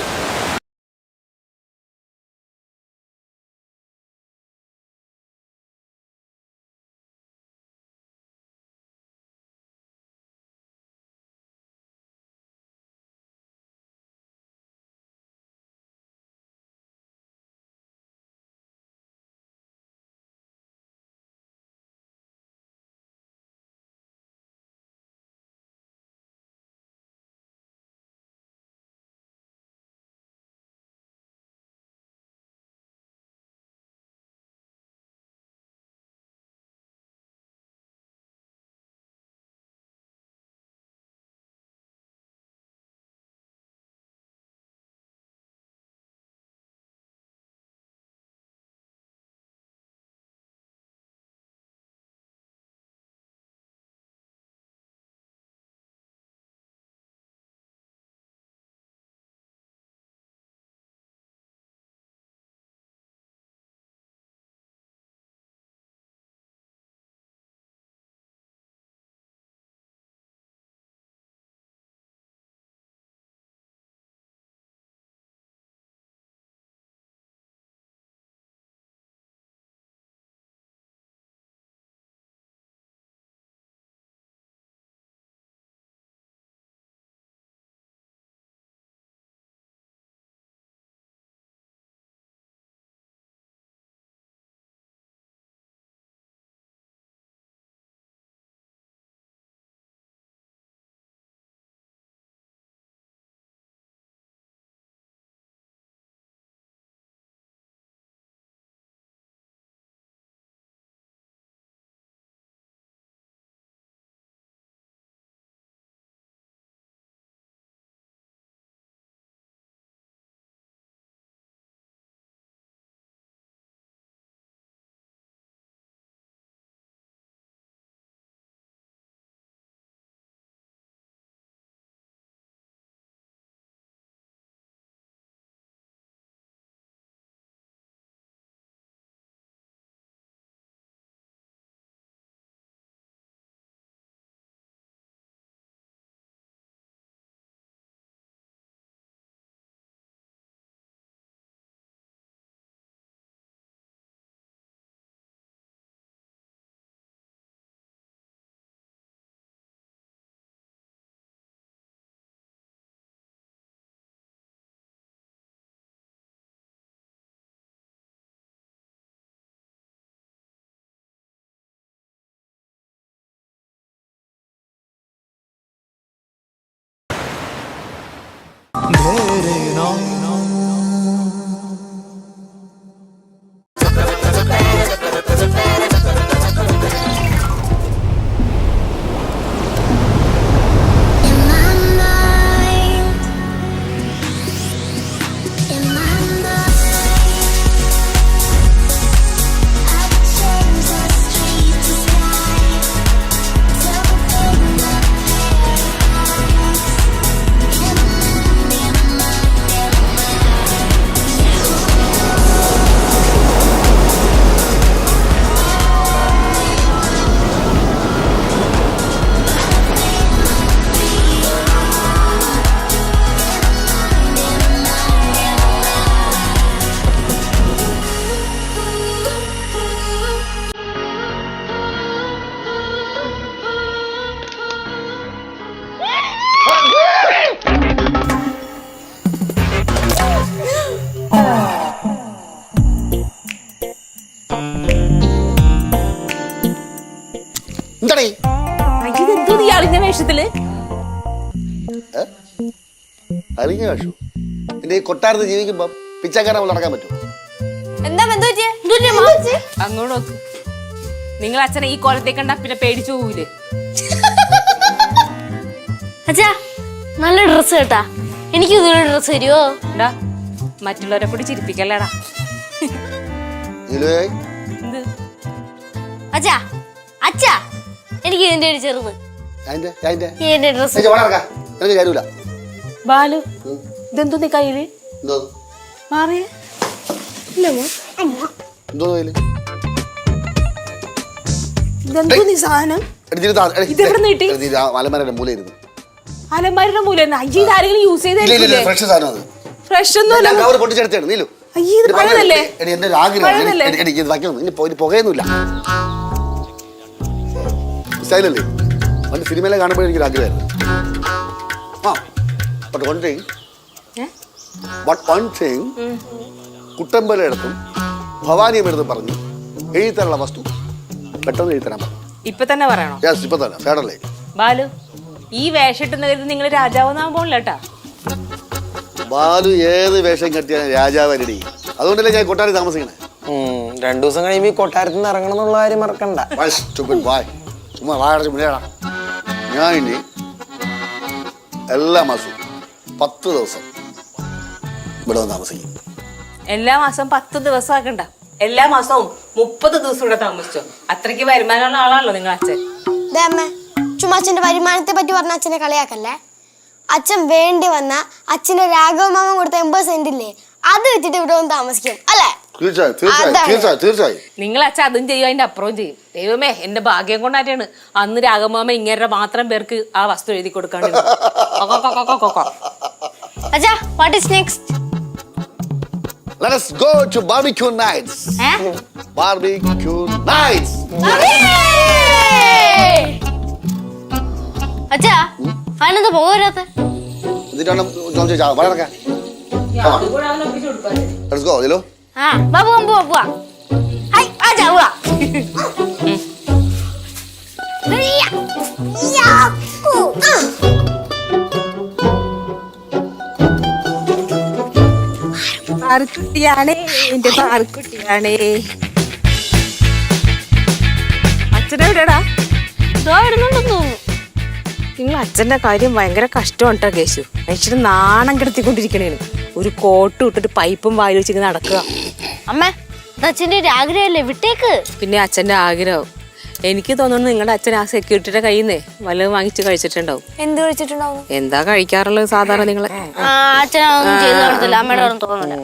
ഈ അളിഞ്ഞ വേഷത്തില്? അറിഞ്ഞ വേഷു എന്റെ ഈ കൊട്ടാരത്ത് ജീവിക്കുമ്പോ പിച്ചക്കാരൻ പോലെ നടക്കാൻ പറ്റും. എന്താ അങ്ങോട്ട് നോക്ക്. നിങ്ങൾ അച്ഛനെ ഈ കോലത്തെ കണ്ടാ പിന്നെ പേടിച്ചു പോകൂലേ? അച്ഛാ നല്ല ഡ്രസ് കേട്ടാ, എനിക്ക് ഇതൊരു ഡ്രസ് തരുമോ? എന്താ മറ്റുള്ളവരെ കൂടി ചിരിപ്പിക്കല്ലേടാ. എന്ത് അച്ഛാ അച്ഛാ എനിക്ക് ഇതിന്റെ ഒരു ചെറുത് എന്റെ ഡ്രസ് കാര്യമില്ല. ബാലു ഇതെന്തോ നീ കയ്യില് മാറിയ ഇതെന്തോ നീ സാധനം ഇതെവിടെ നീട്ടി? അലമാരയുടെ മൂലയിരുന്നു. അലമാരുടെ മൂലം അയ്യ ഇതാരെങ്കിലും യൂസ് ചെയ്തേ? ഫ്രഷ് സാധനം അത്. ഫ്രഷ് ഒന്നും അല്ല. പൊട്ടിച്ചെടുത്താണ് നീലു. അയ്യ ഇത് പഴയതല്ലേ? എന്റെ ഒരു ആഗ്രഹം പുകയൊന്നുമില്ല. സ്റ്റൈലല്ലേ പണ്ട് സിനിമയിലെ കാണുമ്പോൾ എനിക്കൊരു ആഗ്രഹമായിരുന്നു. ബട്ട് വൺ തിങ് കുട്ടമ്പലയിടത്തും ഭവാനിയമെടുത്ത് പറഞ്ഞു എഴുതരാനുള്ള വസ്തു പെട്ടെന്ന് എഴുതരാൻ പറഞ്ഞു. ഇപ്പൊ തന്നെ പറയണോ? ഇപ്പൊ തന്നെ കേടല്ലേ ബാലു ഈ വേഷിട്ടുന്ന നിങ്ങൾ രാജാവെന്നാൻ പോണില്ലട്ടാ. ബാലു ഏത് വേഷം കെട്ടിയാണ് രാജാവരടി. അതുകൊണ്ടല്ലേ ഞാൻ കൊട്ടാരത്തിൽ താമസിക്കണേ. 2 ദിവസം കഴിയുമ്പോ ഈ കൊട്ടാരത്തിൽ നിന്ന് ഇറങ്ങണം എന്നുള്ള കാര്യം മറക്കണ്ട. ഞാൻ ഇനി എല്ലാ മാസവും 10 ദിവസം ഇവിടെ വന്ന് താമസിക്കും. എല്ലാ മാസവും 10 ദിവസം ആക്കണ്ട, എല്ലാ മാസവും 30 ദിവസം ഇവിടെ താമസിച്ചോ. അത്രയ്ക്ക് വരുമാനമുള്ള ആളാണല്ലോ നിങ്ങൾ അച്ഛൻ. ചുമ്മാ അച്ഛന്റെ വരുമാനത്തെ പറ്റി പറഞ്ഞ അച്ഛനെ കളിയാക്കല്ലേ. അച്ഛൻ വേണ്ടി വന്ന അച്ഛന്റെ രാഘവമാമൻ കൊടുത്ത 80 സെന്റ് ഇല്ലേ, അത് വെച്ചിട്ട് ഇവിടെ വന്ന് താമസിക്കും അല്ലേ? തീർച്ചയായും. നിങ്ങൾ അച്ഛൻ അതും ചെയ്യും, അതിന്റെ അപ്പുറവും ചെയ്യും. ദൈവമേ എന്റെ ഭാഗ്യം കൊണ്ടായിട്ടാണ് അന്ന് രാഘവമാമ ഇങ്ങനെ മാത്രം പേർക്ക് ആ വസ്തു എഴുതി കൊടുക്കാണ്ട്. അച്ഛാ what is next? Let us go to barbecue nights. Barbecue nights. അച്ഛാ അതിനെന്താ പോരാത്ത? എന്നിട്ടാണ് വളരെ Let's go, Lilo. പോവാ. ഹൈ ആജാ പോവാ. പാർക്കുട്ടിയാണേ എന്റെ പാർക്കുട്ടിയാണേ. അച്ഛനെവിടെടാ? ഇടുന്നുണ്ടെന്ന് തോന്നുന്നു. നിങ്ങൾ അച്ഛന്റെ കാര്യം ഭയങ്കര കഷ്ടമാണ് കേട്ടോ കേശു. മനുഷ്യന് നാണം കിടത്തിക്കൊണ്ടിരിക്കണേന്. ഒരു കോട്ട് ഇട്ടിട്ട് പൈപ്പും വായിൽ വെച്ചിങ്ങനെ നടക്കുക. അമ്മ ഇത് അച്ഛന്റെ ഒരു ആഗ്രഹമല്ലേ, വിട്ടേക്ക്. പിന്നെ അച്ഛന്റെ ആഗ്രഹം. എനിക്ക് തോന്നുന്നു നിങ്ങളുടെ അച്ഛൻ ആ സെക്യൂരിറ്റിയുടെ കയ്യിൽ നിന്നേ വല്ലതും വാങ്ങിച്ച് കഴിച്ചിട്ടുണ്ടാവും. എന്ത് കഴിച്ചിട്ടുണ്ടാവും? എന്താ കഴിക്കാറുള്ളത് സാധാരണ നിങ്ങള്? അച്ഛനൊന്നും ചെയ്തു കൊടുത്തില്ല, അമ്മയുടെ ഒന്നും തോന്നില്ല.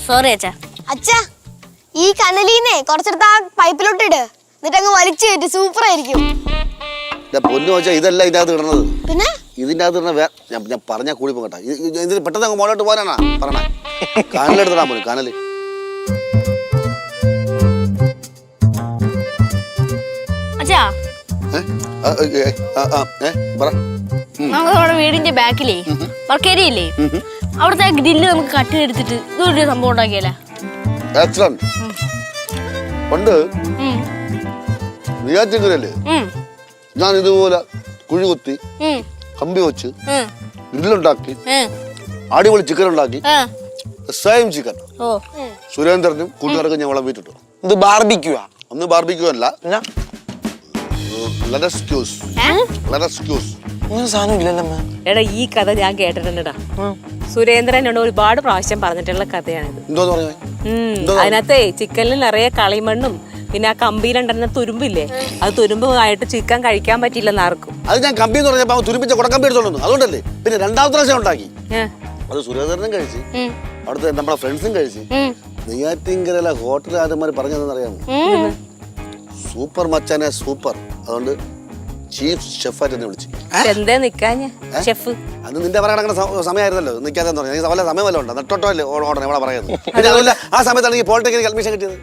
സോറി അച്ഛാ. അച്ഛാ ഈ കനലീന്നേ കുറച്ചെടുത്ത് ആ പൈപ്പിലോട്ട് ഇട്, എന്നിട്ട് അങ്ങ് വലിച്ചു കയറ്റി. സൂപ്പർ ആയിരിക്കും. പൊന്നു വെച്ചാൽ ഇതല്ല ഇതിനകത്ത് ഇടുന്നത്. പിന്നെ ഇതിന്റെ അകത്ത് ഇടുന്ന ഞാൻ പറഞ്ഞാൽ കൂടി പോകട്ടെ. ഇതിന് പെട്ടെന്ന് അങ്ങ് മോളോട്ട് പോകാനാണ് പറഞ്ഞേ. കാനലെടുത്തിടാൻ പോലും കാനല്. അച്ഛാ നമ്മുടെ വീടിന്റെ ബാക്കിലേ വർക്കേരിയല്ലേ, അവിടുത്തെ ഗ്രില്ല് നമുക്ക് കട്ട് എടുത്തിട്ട് ഇതൊരു സംഭവം ഉണ്ടാക്കിയല്ലേ? പണ്ട് നെയ്യാറ്റിൻകരല്ലേ ഞാൻ ഇതുപോലെ കുഴി കുത്തി കമ്പി വെച്ച് ഗ്രില്ലുണ്ടാക്കി അടിപൊളി ചിക്കൻ ഉണ്ടാക്കി. സെയിം ചിക്കൻ സുരേന്ദ്രനും കൂട്ടുകാർക്കും ഞാൻ വിളമ്പിട്ടിട്ടു. ഇത് ബാർബിക്യൂ ഒന്ന് ബാർബിക്യൂ അല്ല, എടാ ഈ കഥ ഞാൻ കേട്ടിട്ടുണ്ടാ. സുരേന്ദ്രൻ എന്നോട് ഒരുപാട് പ്രാവശ്യം പറഞ്ഞിട്ടുള്ള കഥയാണിത്. അതിനകത്തെ ചിക്കനിൽ നിറയെ കളിമണ്ണും പിന്നെ ആ കമ്പിയിലുണ്ടായിരുന്ന തുരുമ്പില്ലേ, അത് തുരുമ്പ് ആയിട്ട് ചിക്കൻ കഴിക്കാൻ പറ്റില്ലെന്ന് ആർക്കും. അത് ഞാൻ കമ്പി എന്ന് പറഞ്ഞപ്പോ തുരുമ്പിച്ച കുടക്കമ്പി എടുത്തോളൂ, അതുകൊണ്ടല്ലേ. പിന്നെ രണ്ടാമത്തെ പ്രാവശ്യം ഉണ്ടാക്കി, അത് സുരേന്ദ്രനും കഴിച്ച് അവിടുത്തെ നമ്മളെ ഫ്രണ്ട്സും കഴിച്ച്. നെയ്യാറ്റിൻകരയിലെ ഹോട്ടൽ ആരന്മാർ പറഞ്ഞതെന്നറിയാമോ? സൂപ്പർ മച്ചാനെ സൂപ്പർ. അതുകൊണ്ട് ചീഫ് ഷെഫായിട്ട് എന്നെ വിളിച്ചു. എന്തേ നിക്കാഞ്ഞ ഷെഫ്? അത് നിന്റെ പറയാൻ സമയമായിരുന്നല്ലോ, നിൽക്കാതെ വല്ല സമയമല്ലോ ഉണ്ടോ? നെട്ടോട്ടല്ലേ ഓടണം ഇവിടെ പറയുന്നത്. പിന്നെ അതുപോലെ ആ സമയത്താണ് ഈ പോളിടെക്നിക് അഡ്മിഷൻ കിട്ടിയത്.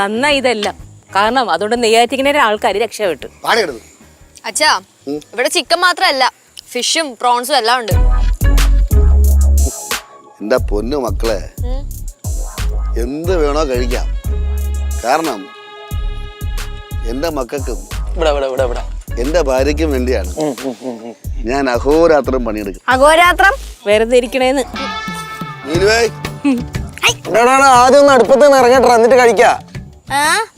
നന്നായി ഇതെല്ലാം കാരണം അതുകൊണ്ട് നെയ്യാറ്റിങ്ങനെ ആൾക്കാർ രക്ഷപ്പെട്ടു. പാടിയെടുത്തു. അച്ഛാ ഇവിടെ ചിക്കൻ മാത്രമല്ല, ഫിഷും പ്രോൺസും എല്ലാം ഉണ്ട്. എൻ്റെ പൊന്നു മക്കളെ, എന്ത് വേണോ കഴിക്കാം. കാരണം എൻ്റെ മക്കൾക്കും എൻ്റെ ഭാര്യയ്ക്കും വേണ്ടിയാണ് ഞാൻ അഹോരാത്രം പണിയെടുക്കും. അഹോരാത്രം വെറുതെ ഇരിക്കണേന്ന്. ആദ്യം ഒന്ന് അടുപ്പത്ത് നിന്ന് ഇറങ്ങട്ടെ, എന്നിട്ട് കഴിക്കാം.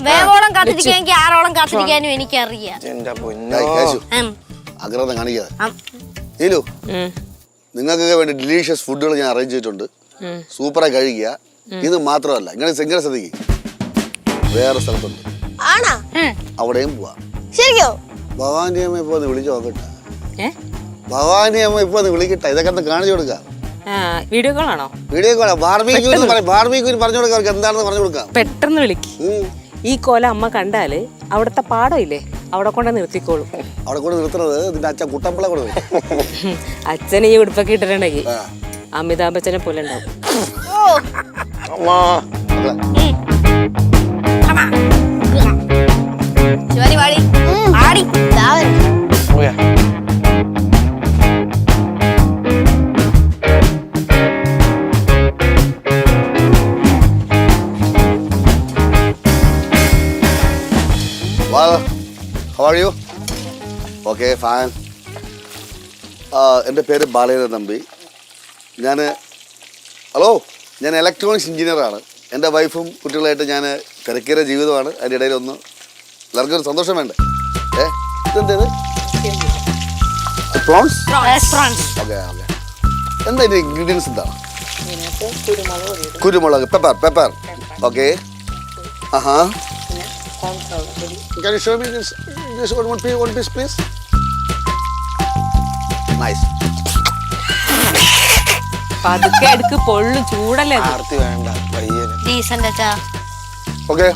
വേഗോളം കാത്തിരിക്കാൻ എനിക്ക് 6 ഓളം കാത്തിരിക്കാനും എനിക്കറിയാം. ആഗ്രഹം കാണിക്കാതെ. നീലു, നിങ്ങൾക്കൊക്കെ വേണ്ടി ഡിലീഷ്യസ് ഫുഡുകൾ ഞാൻ അറേഞ്ച് ചെയ്തിട്ടുണ്ട്. സൂപ്പറായി കഴിക്കുക. ഇത് മാത്രമല്ല, ഇങ്ങനെ ശ്രദ്ധിക്കും, വേറെ സ്ഥലത്തുണ്ട്, അവിടെയും പോവാം. ശരിയോ? ഭവാനി അമ്മ ഇപ്പൊ ഒന്ന് വിളിച്ചു നോക്കട്ടെ. ഭവാനി അമ്മ ഇപ്പൊ ഒന്ന് വിളിക്കട്ടെ. ഇതൊക്കെ ഒന്ന് കാണിച്ചു കൊടുക്കാം. വീഡിയോ കോളാണോ? വീഡിയോ കോളാ. ബാർബിക്യൂന് പറഞ്ഞു കൊടുക്കാം, അവർക്ക് എന്താണെന്ന് പറഞ്ഞു കൊടുക്കാം. പെട്ടെന്ന് വിളിക്ക്. ഈ കോല അമ്മ കണ്ടാല് അവിടുത്തെ പാടം ഇല്ലേ, അവിടെ കൊണ്ട് നിർത്തിക്കോളും. അവിടെ കൊണ്ട് നിർത്തുന്നത് നിന്റെ അച്ഛൻ കുട്ടമ്പിള കൊണ്ട്. അച്ഛൻ ഈ ഉടുപ്പൊക്കെ ഇട്ടിട്ടുണ്ടെങ്കിൽ അമിതാഭ് ബച്ചനെ പോലെ ഉണ്ടാവും. ശിവാനി വാടി ആടി How are you? Okay, fine. എൻ്റെ പേര് ബാലചന്ദ്രൻ തമ്പി. ഞാൻ ഇലക്ട്രോണിക്സ് എഞ്ചിനീയറാണ്. എൻ്റെ വൈഫും കുട്ടികളായിട്ട് ഞാൻ തിരക്കേറിയ ജീവിതമാണ്. അതിൻ്റെ ഇടയിൽ ഒന്ന് എല്ലാവർക്കും ഒരു സന്തോഷം വേണ്ടേ? ഇതെന്തേത്? പ്രോൺസ്? ഓക്കെ. എന്താ ഇതിൻ്റെ ഇൻഗ്രീഡിയൻസ് എന്താണ്? കുരുമുളക്, pepper. Okay. Can you show me this one piece, please? Nice. പതുക്കെ എടുക്ക്, പൊള്ളു, ചൂടല്ലേ. ഓക്കെ.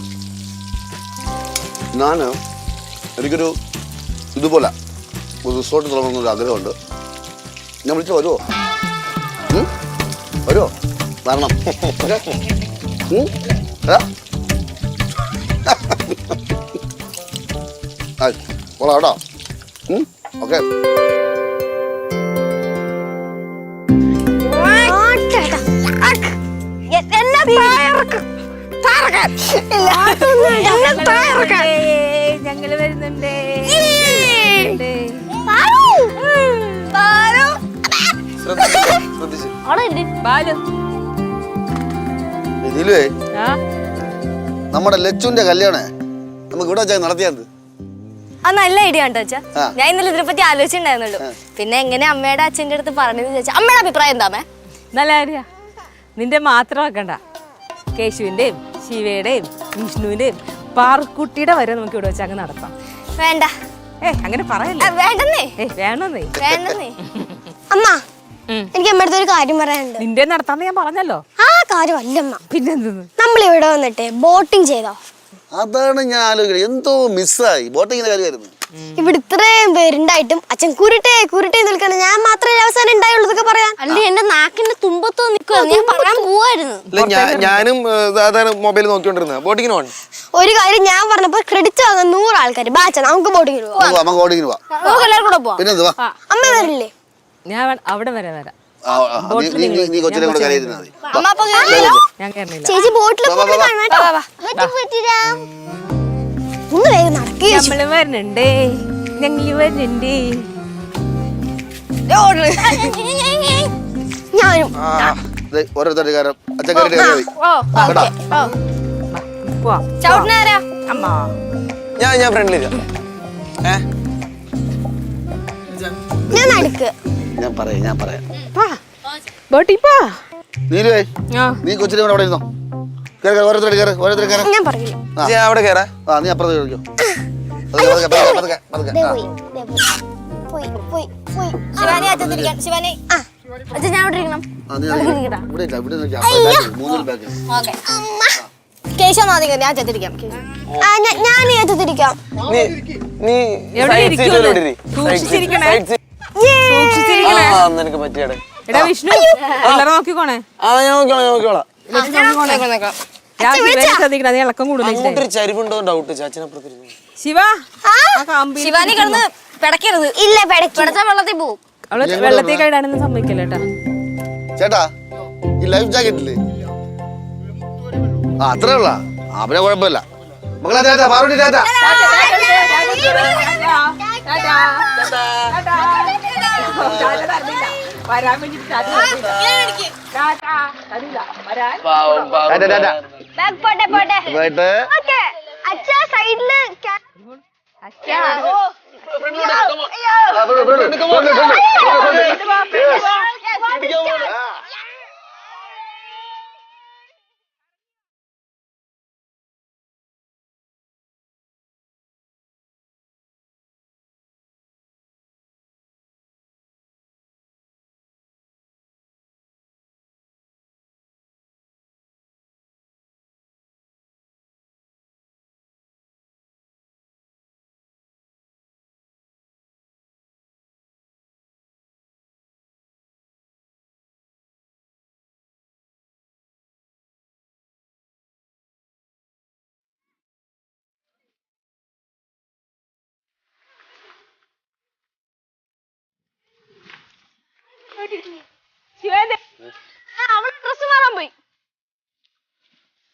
എനിക്കൊരു ഇതുപോലെ ഒരു റിസോർട്ട് തുടങ്ങുന്നൊരു ആഗ്രഹമുണ്ട്. ഞാൻ വിളിച്ചു വരുമോ? വരണം. കൊള്ളാട്ടോ. ഓക്കെ. ഞങ്ങള് വരുന്നുണ്ട്. ഇതിലേ നമ്മുടെ ലച്ചുവിന്റെ കല്യാണേ നമുക്ക് ഇവിടെ വെച്ചാൽ നടത്തിയത്. അത് നല്ല ഐഡിയ ആണ് അച്ഛാ. ഞാൻ ഇന്നലെ ഇതിനെപ്പറ്റി ആലോചിച്ചിട്ടുണ്ടായിരുന്നുള്ളൂ. പിന്നെ എങ്ങനെ അമ്മയുടെ അച്ഛൻ്റെ അടുത്ത് പറഞ്ഞെന്ന് ചോദിച്ചാൽ അമ്മയുടെ അഭിപ്രായം എന്താമേ? നല്ല കാര്യ. നിന്റെ മാത്രം ആക്കണ്ട, കേശുവിന്റെയും ശിവയുടെയും വിഷ്ണുവിന്റെയും പാർക്കുട്ടിയുടെ വരെ നമുക്ക് ഇവിടെ വെച്ച് അങ്ങ് നടത്താം. വേണ്ട, അങ്ങനെ പറയല്ലേ. വേണ്ടെന്നേ. വേണ്ടെന്നേ. അമ്മ, എനിക്ക് അമ്മയുടെ ഒരു കാര്യം പറയാനുണ്ട്. നിന്റെ നടത്താന്ന് ഞാൻ പറഞ്ഞല്ലോ. ആ കാര്യമല്ലമ്മ. പിന്നെന്തെന്ന്? നമ്മൾ ഇവിടെ വന്നിട്ട് ബോട്ടിങ് ചെയ്തോ? അതാണ് ഞാൻ ആലോചിക്കുന്നത്. എന്തോ മിസ്സായി. ബോട്ടിങ്ങിന്റെ കാര്യമായിരുന്നു. ഇവിടെ ഇത്രയും പേരുണ്ടായിട്ടും അച്ഛൻ കുരുട്ടേ നിൽക്കണം. ഞാൻ മാത്രമേ അവസാനം ഉണ്ടായുള്ളൂ പറയാൻ. അല്ലേ എന്റെ നാക്കിന്റെ തുമ്പത്തോ നിൽക്കുക. ഞാൻ പറയാൻ പോവായിരുന്നു. ഞാനും സാധാരണ മൊബൈൽ നോക്കിക്കൊണ്ടിരുന്ന ബോട്ടിങ്ങിന് പോകണം. ഒരു കാര്യം ഞാൻ പറഞ്ഞപ്പോ ക്രെഡിറ്റ് വാങ്ങാൻ 100 ആൾക്കാർ. ബാച്ച നമുക്ക് ബോട്ടിങ്ങിന് പോവാം. നമുക്ക് എല്ലാവരും കൂടെ പോവാം. അമ്മ വരില്ലേ? ഞാൻ അവിടെ വരാം. ചേച്ചി ബോട്ടിൽ ഒന്ന് വേഗം നടക്കുക. ഞങ്ങള് വരുന്നുണ്ട്. ഞാനും ചവിട്ടനാരാ? ഞാൻ ഫ്രണ്ടിലില്ല. ഞാൻ നടുക്ക്. ഞാൻ പറയാം. നീലുവേ, നീ കൊച്ചിനെ അവിടെ ഇരുന്നോ. ഞാൻ പറയില്ല. അവിടെ കേറാ. നീ അപ്പുറത്ത് കഴിക്കോ. ശിവാനി അച്ഛൻ ശിവാനി അച്ഛൻ ഞാൻ ഇവിടെ ഇരിക്കണം. കേശവ ഞാൻ ചെത്തിരിക്കാം. ഞാൻ ചെത്തിരിക്കാം. നിനക്ക് പറ്റിയാടെ. എടാ വിഷ്ണു, എല്ലാരും നോക്കിക്കോണേ. നോക്കിക്കോളാം. ഇളക്കം കൂടുതൽ ചരിവുണ്ടോ ഡൗട്ട്. ചാച്ചനപ്പുറത്ത് ശിവ, ശിവാനി കിടന്ന് പിടക്കരുത്. ഇല്ല, പിടച്ചാ വെള്ളത്തിൽ പോവും. അവള് വെള്ളത്തിൽ കൈടാനൊന്നും സമ്മതിക്കല്ലേട്ടാ. ചേട്ടാ, ഈ ലൈഫ് ജാക്കറ്റ് ഇല്ലേ? ആ അത്രേ ഉള്ള അവനെ കുഴപ്പമില്ല. മകളെ ടാറ്റ, പാറുട്ടി ടാറ്റ.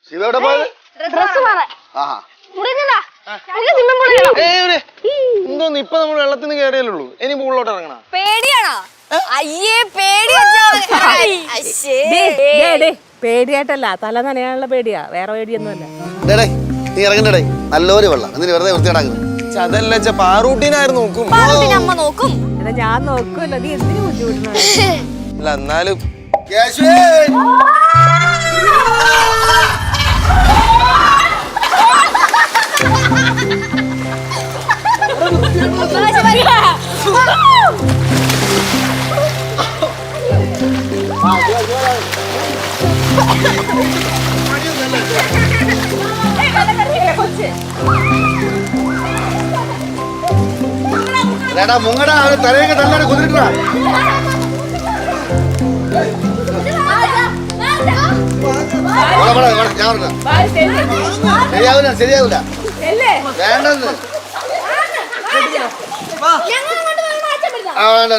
ശിവ എവിടെ പോയത്? എന്തോന്ന് ഇപ്പൊ നമ്മൾ വെള്ളത്തിന് കയറിയല്ലോ, ഇനി മുകളിലോട്ട് ഇറങ്ങണ? പേടിയാണോ? അയ്യേ പേടി. പേടിയായിട്ടല്ല, തല നനയാനുള്ള പേടിയാ, വേറെ പേടിയൊന്നുമല്ല. നീ ഇറങ്ങണ്ടേ, നല്ലൊരു വെള്ളം എന്തിനു വെറുതെ വൃത്തിയാടാക്കുന്നത്? അതല്ല പാറൂട്ടീനായിരുന്നു നോക്കും. അമ്മ നോക്കും. എന്നാ ഞാൻ നോക്കുമല്ലോ, നീ എന്തിനു ബുദ്ധിമുട്ടുന്നത്? അല്ല എന്നാലും മുങ്ങടാ, തലയൊക്കെ തല്ലാതെ കുതിരിട്ടാ. ശരിയാവില്ല, ശരിയാവില്ല, വേണ്ടെന്ന്. വേണ്ട.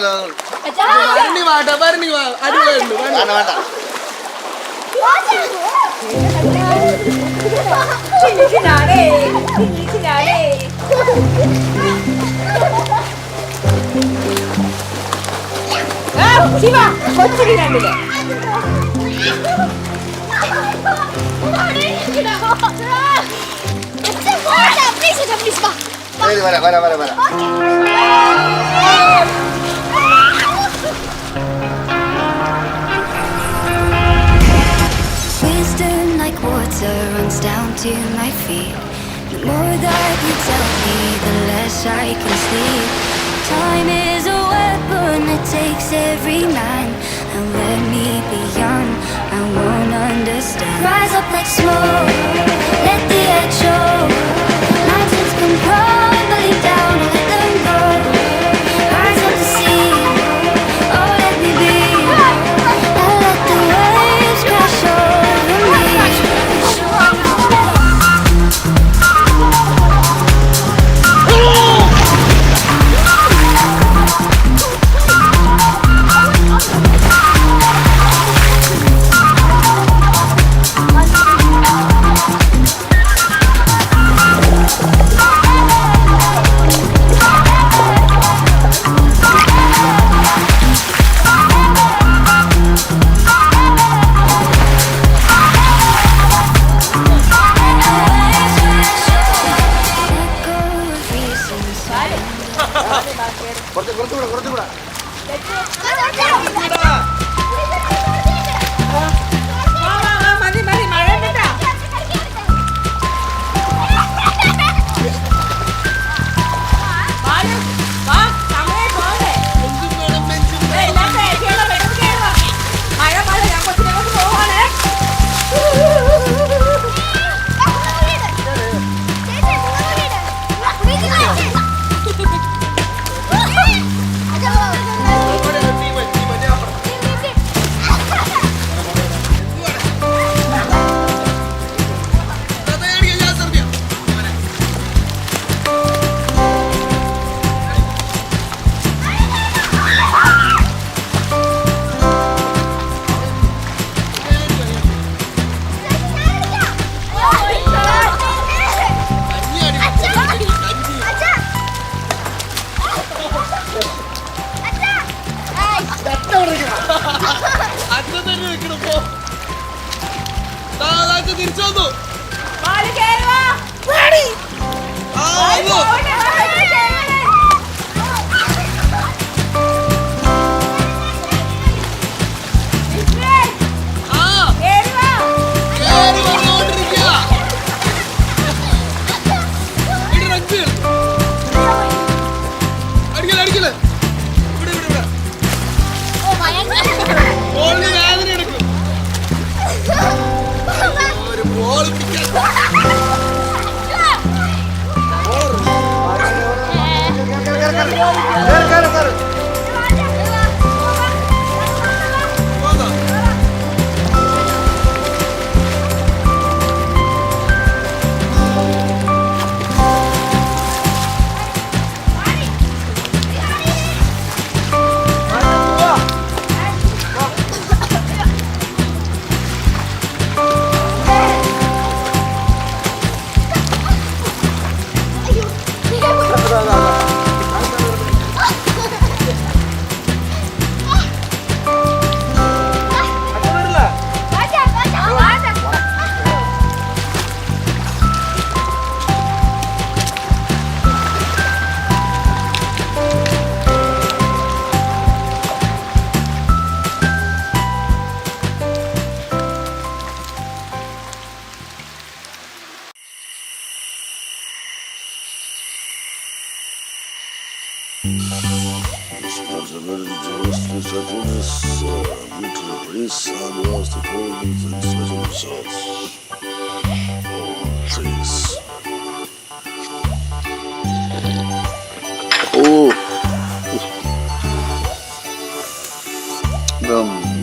വരാം. Wisdom like water runs down to my feet. The more that you tell me, the less I can sleep. Time is a weapon that takes every man. And let me be young, I won't understand. Rise up like smoke, let the edge show. Mountains come crumbling down, let them go. Rise up to sea, oh let me be. And let the waves crash over me. തിരിച്ചു വന്നു.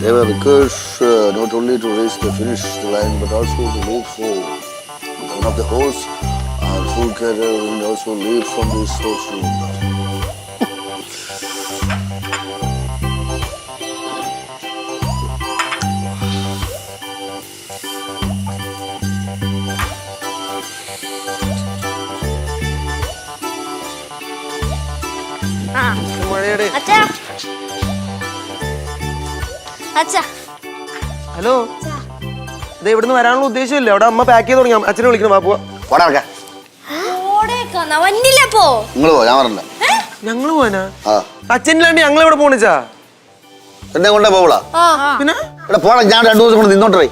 They were recurs not only to race the finish line but also to leap for one of the horse and full career and also leap from this horse room. മഴയുടെ അച്ഛാ അച്ഛാ hello ഇത് ഇവിടുന്ന് വരാനുള്ള ഉദ്ദേശമില്ല അവിടെ അമ്മ പാക്ക് ചെയ്ത് തുടങ്ങി അച്ഛനെ വിളിക്കണം പോവാ പോടാ ഇറക്കാം. വന്നില്ലപ്പോ നിങ്ങൾ പോ, ഞാൻ പറഞ്ഞില്ല. ഞങ്ങള് പോവാനാ ആ അച്ഛനില്ലാണ്ട് ഞങ്ങൾ ഇവിടെ പോണിച്ചാ എന്നെ കൊണ്ടേ പോവളാ പിന്നെ ഇവിടെ പോടാ. ഞാൻ 2 ദിവസം കൊണ്ട് നിന്നോട്ടേ.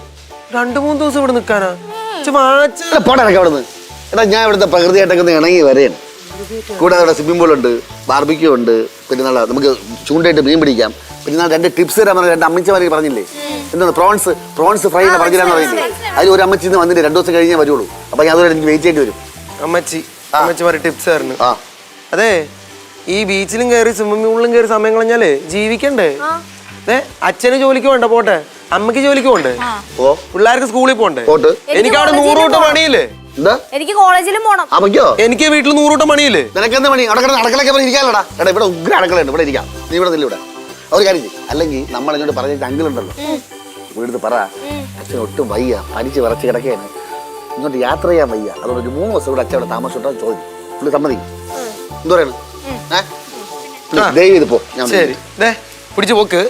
2-3 ദിവസം ഇവിടെ നിക്കാനാ പോടാ ഇറക്കാം അവിടെ നിന്ന്. എടാ ഞാൻ ഇവിടുത്തെ പ്രകൃതിയായിട്ടൊക്കെ ഒന്ന് ഇണങ്ങി വരെയാണ്. കൂടെ അവിടെ സ്വിമ്മിംഗ് പൂൾ ഉണ്ട്, ബാർബിക്യൂ ഉണ്ട്, പിന്നെ നല്ല നമുക്ക് ചൂണ്ടയിട്ട് മീൻ പിടിക്കാം. പിന്നെ 2 ടിപ്സ് തരാൻ പറഞ്ഞ 2 അമ്മച്ചിമാർ പറഞ്ഞില്ലേ, എന്താണ് പ്രോൺസ് ഫ്രൈ പറഞ്ഞില്ലാന്ന് പറഞ്ഞില്ലേ. അതിൽ ഒരു അമ്മച്ചി വന്നിട്ട് 2 ദിവസം കഴിഞ്ഞേ വരുള്ളൂ. അപ്പൊ ഞാൻ അതുപോലെ എനിക്ക് വെയിറ്റ് ചെയ്യേണ്ടി വരും. അമ്മച്ചിമാര് ടിപ്സ് ആയിരുന്നു. ആ അതെ ഈ ബീച്ചിലും കയറി സ്വിമ്മിംഗ് പൂളിലും കയറി സമയം കളഞ്ഞാലേ ജീവിക്കണ്ടേ. അച്ഛന് ജോലിക്ക് പോണ്ട പോട്ടെ, അമ്മക്ക് ജോലിക്ക് പോണ്ടേ, ഓ പിള്ളേർക്ക് സ്കൂളിൽ പോണ്ടേ. പോട്ട് എനിക്ക് അവിടെ 100 കൂട്ടം പണിയില്ലേ. എന്താ എനിക്ക് കോളേജിലും പോണം. അമ്മയ്ക്കോ എനിക്ക് വീട്ടിൽ 100 കൂട്ടം പണിയില്ലേ. നിനക്കെന്താ പണി? അവിടെ കിടന്ന് അടക്കളൊക്കെ പറഞ്ഞ് ഇരിക്കാനല്ലടാ. എടാ ഇവിടെ ഉഗ്ര അടക്കളയുണ്ട്, ഇവിടെ ഇരിക്കാം. നീ ഇവിടെ നില്ല. ഇവിടെ ഒരു കാര്യം ചെയ്യും. അല്ലെങ്കിൽ നമ്മൾ എന്നോട് പറഞ്ഞ അങ്കിളുണ്ടല്ലോ, ഇവിടുന്ന് പറ അച്ഛൻ ഒട്ടും വയ്യ, പനിച്ച് വിറച്ച് കിടക്കുകയാണ്, ഇങ്ങോട്ട് യാത്ര ചെയ്യാൻ വയ്യ, അതുകൊണ്ട് ഒരു 3 ദിവസം ഇവിടെ അച്ഛൻ അവിടെ താമസിച്ചിട്ടോ ചോദിക്കും. പുള്ളി സമ്മതിക്കും. എന്താ പറയണ ദയവ് ചെയ്ത് പോ. ഞാൻ ശരി പിടിച്ചു പോക്ക്.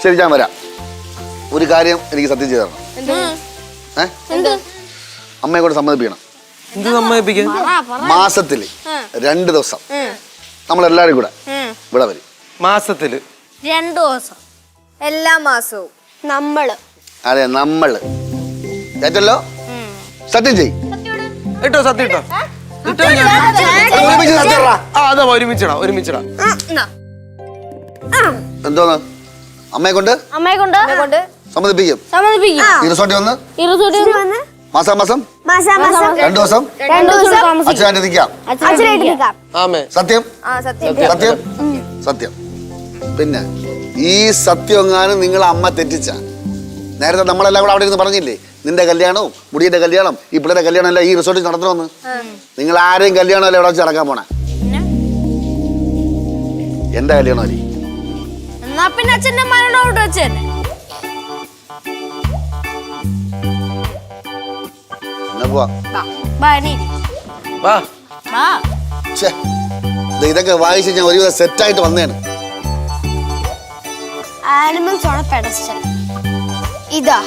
ശരി ഞാൻ വരാം. ഒരു കാര്യം എനിക്ക് സത്യം ചെയ്ത് തരണം. അമ്മയെ കൂടെ സമ്മതിപ്പിക്കണം. എന്ത് സമ്മതിപ്പിക്കാൻ? മാസത്തില് 2 ദിവസം നമ്മളെല്ലാരും കൂടെ ഇവിടെ വരും. മാസത്തില് 2 ദിവസം എല്ലാ മാസവും നമ്മള്. അതെ നമ്മള് കേട്ടല്ലോ. സത്യം ചെയ് ഇട്ടോ സത്യം ഇട്ടോ ഇട്ടോ. അതാ ഒരുമിച്ചിടാ. എന്തോന്ന് അമ്മയെ കൊണ്ട് സമ്മതിപ്പിക്കും. ഈ റിസോർട്ടിൽ വന്ന് മാസം 2 ദിവസം അച്ഛനായിട്ട് നിൽക്കാം. സത്യം സത്യം സത്യം. പിന്നെ ഈ സത്യം എങ്ങാനും നിങ്ങൾ അമ്മ തെറ്റിച്ച, നേരത്തെ നമ്മളെല്ലാം കൂടെ അവിടെ ഇരുന്ന് പറഞ്ഞില്ലേ, നിന്റെ കല്യാണവും മുടിയുടെ കല്യാണം ഈ പിള്ളേരുടെ കല്യാണം എല്ലാം ഈ റിസോർട്ടിൽ നടത്തണമെന്ന്. നിങ്ങൾ ആരെയും കല്യാണം അല്ല ഇവിടെ വെച്ച് നടക്കാൻ പോണേ. എന്റെ കല്യാണം അല്ലേ. പിന്നെ അച്ഛൻ്റെ മരണോട്ട് വെച്ച് തന്നെ ഇതൊക്കെ വായിച്ച് ഞാൻ ഒരുവിധം സെറ്റായിട്ട് വന്നേണ്. ആനിമൽസ് ആണ് പെഡസ്റ്റൽ. ഇതാ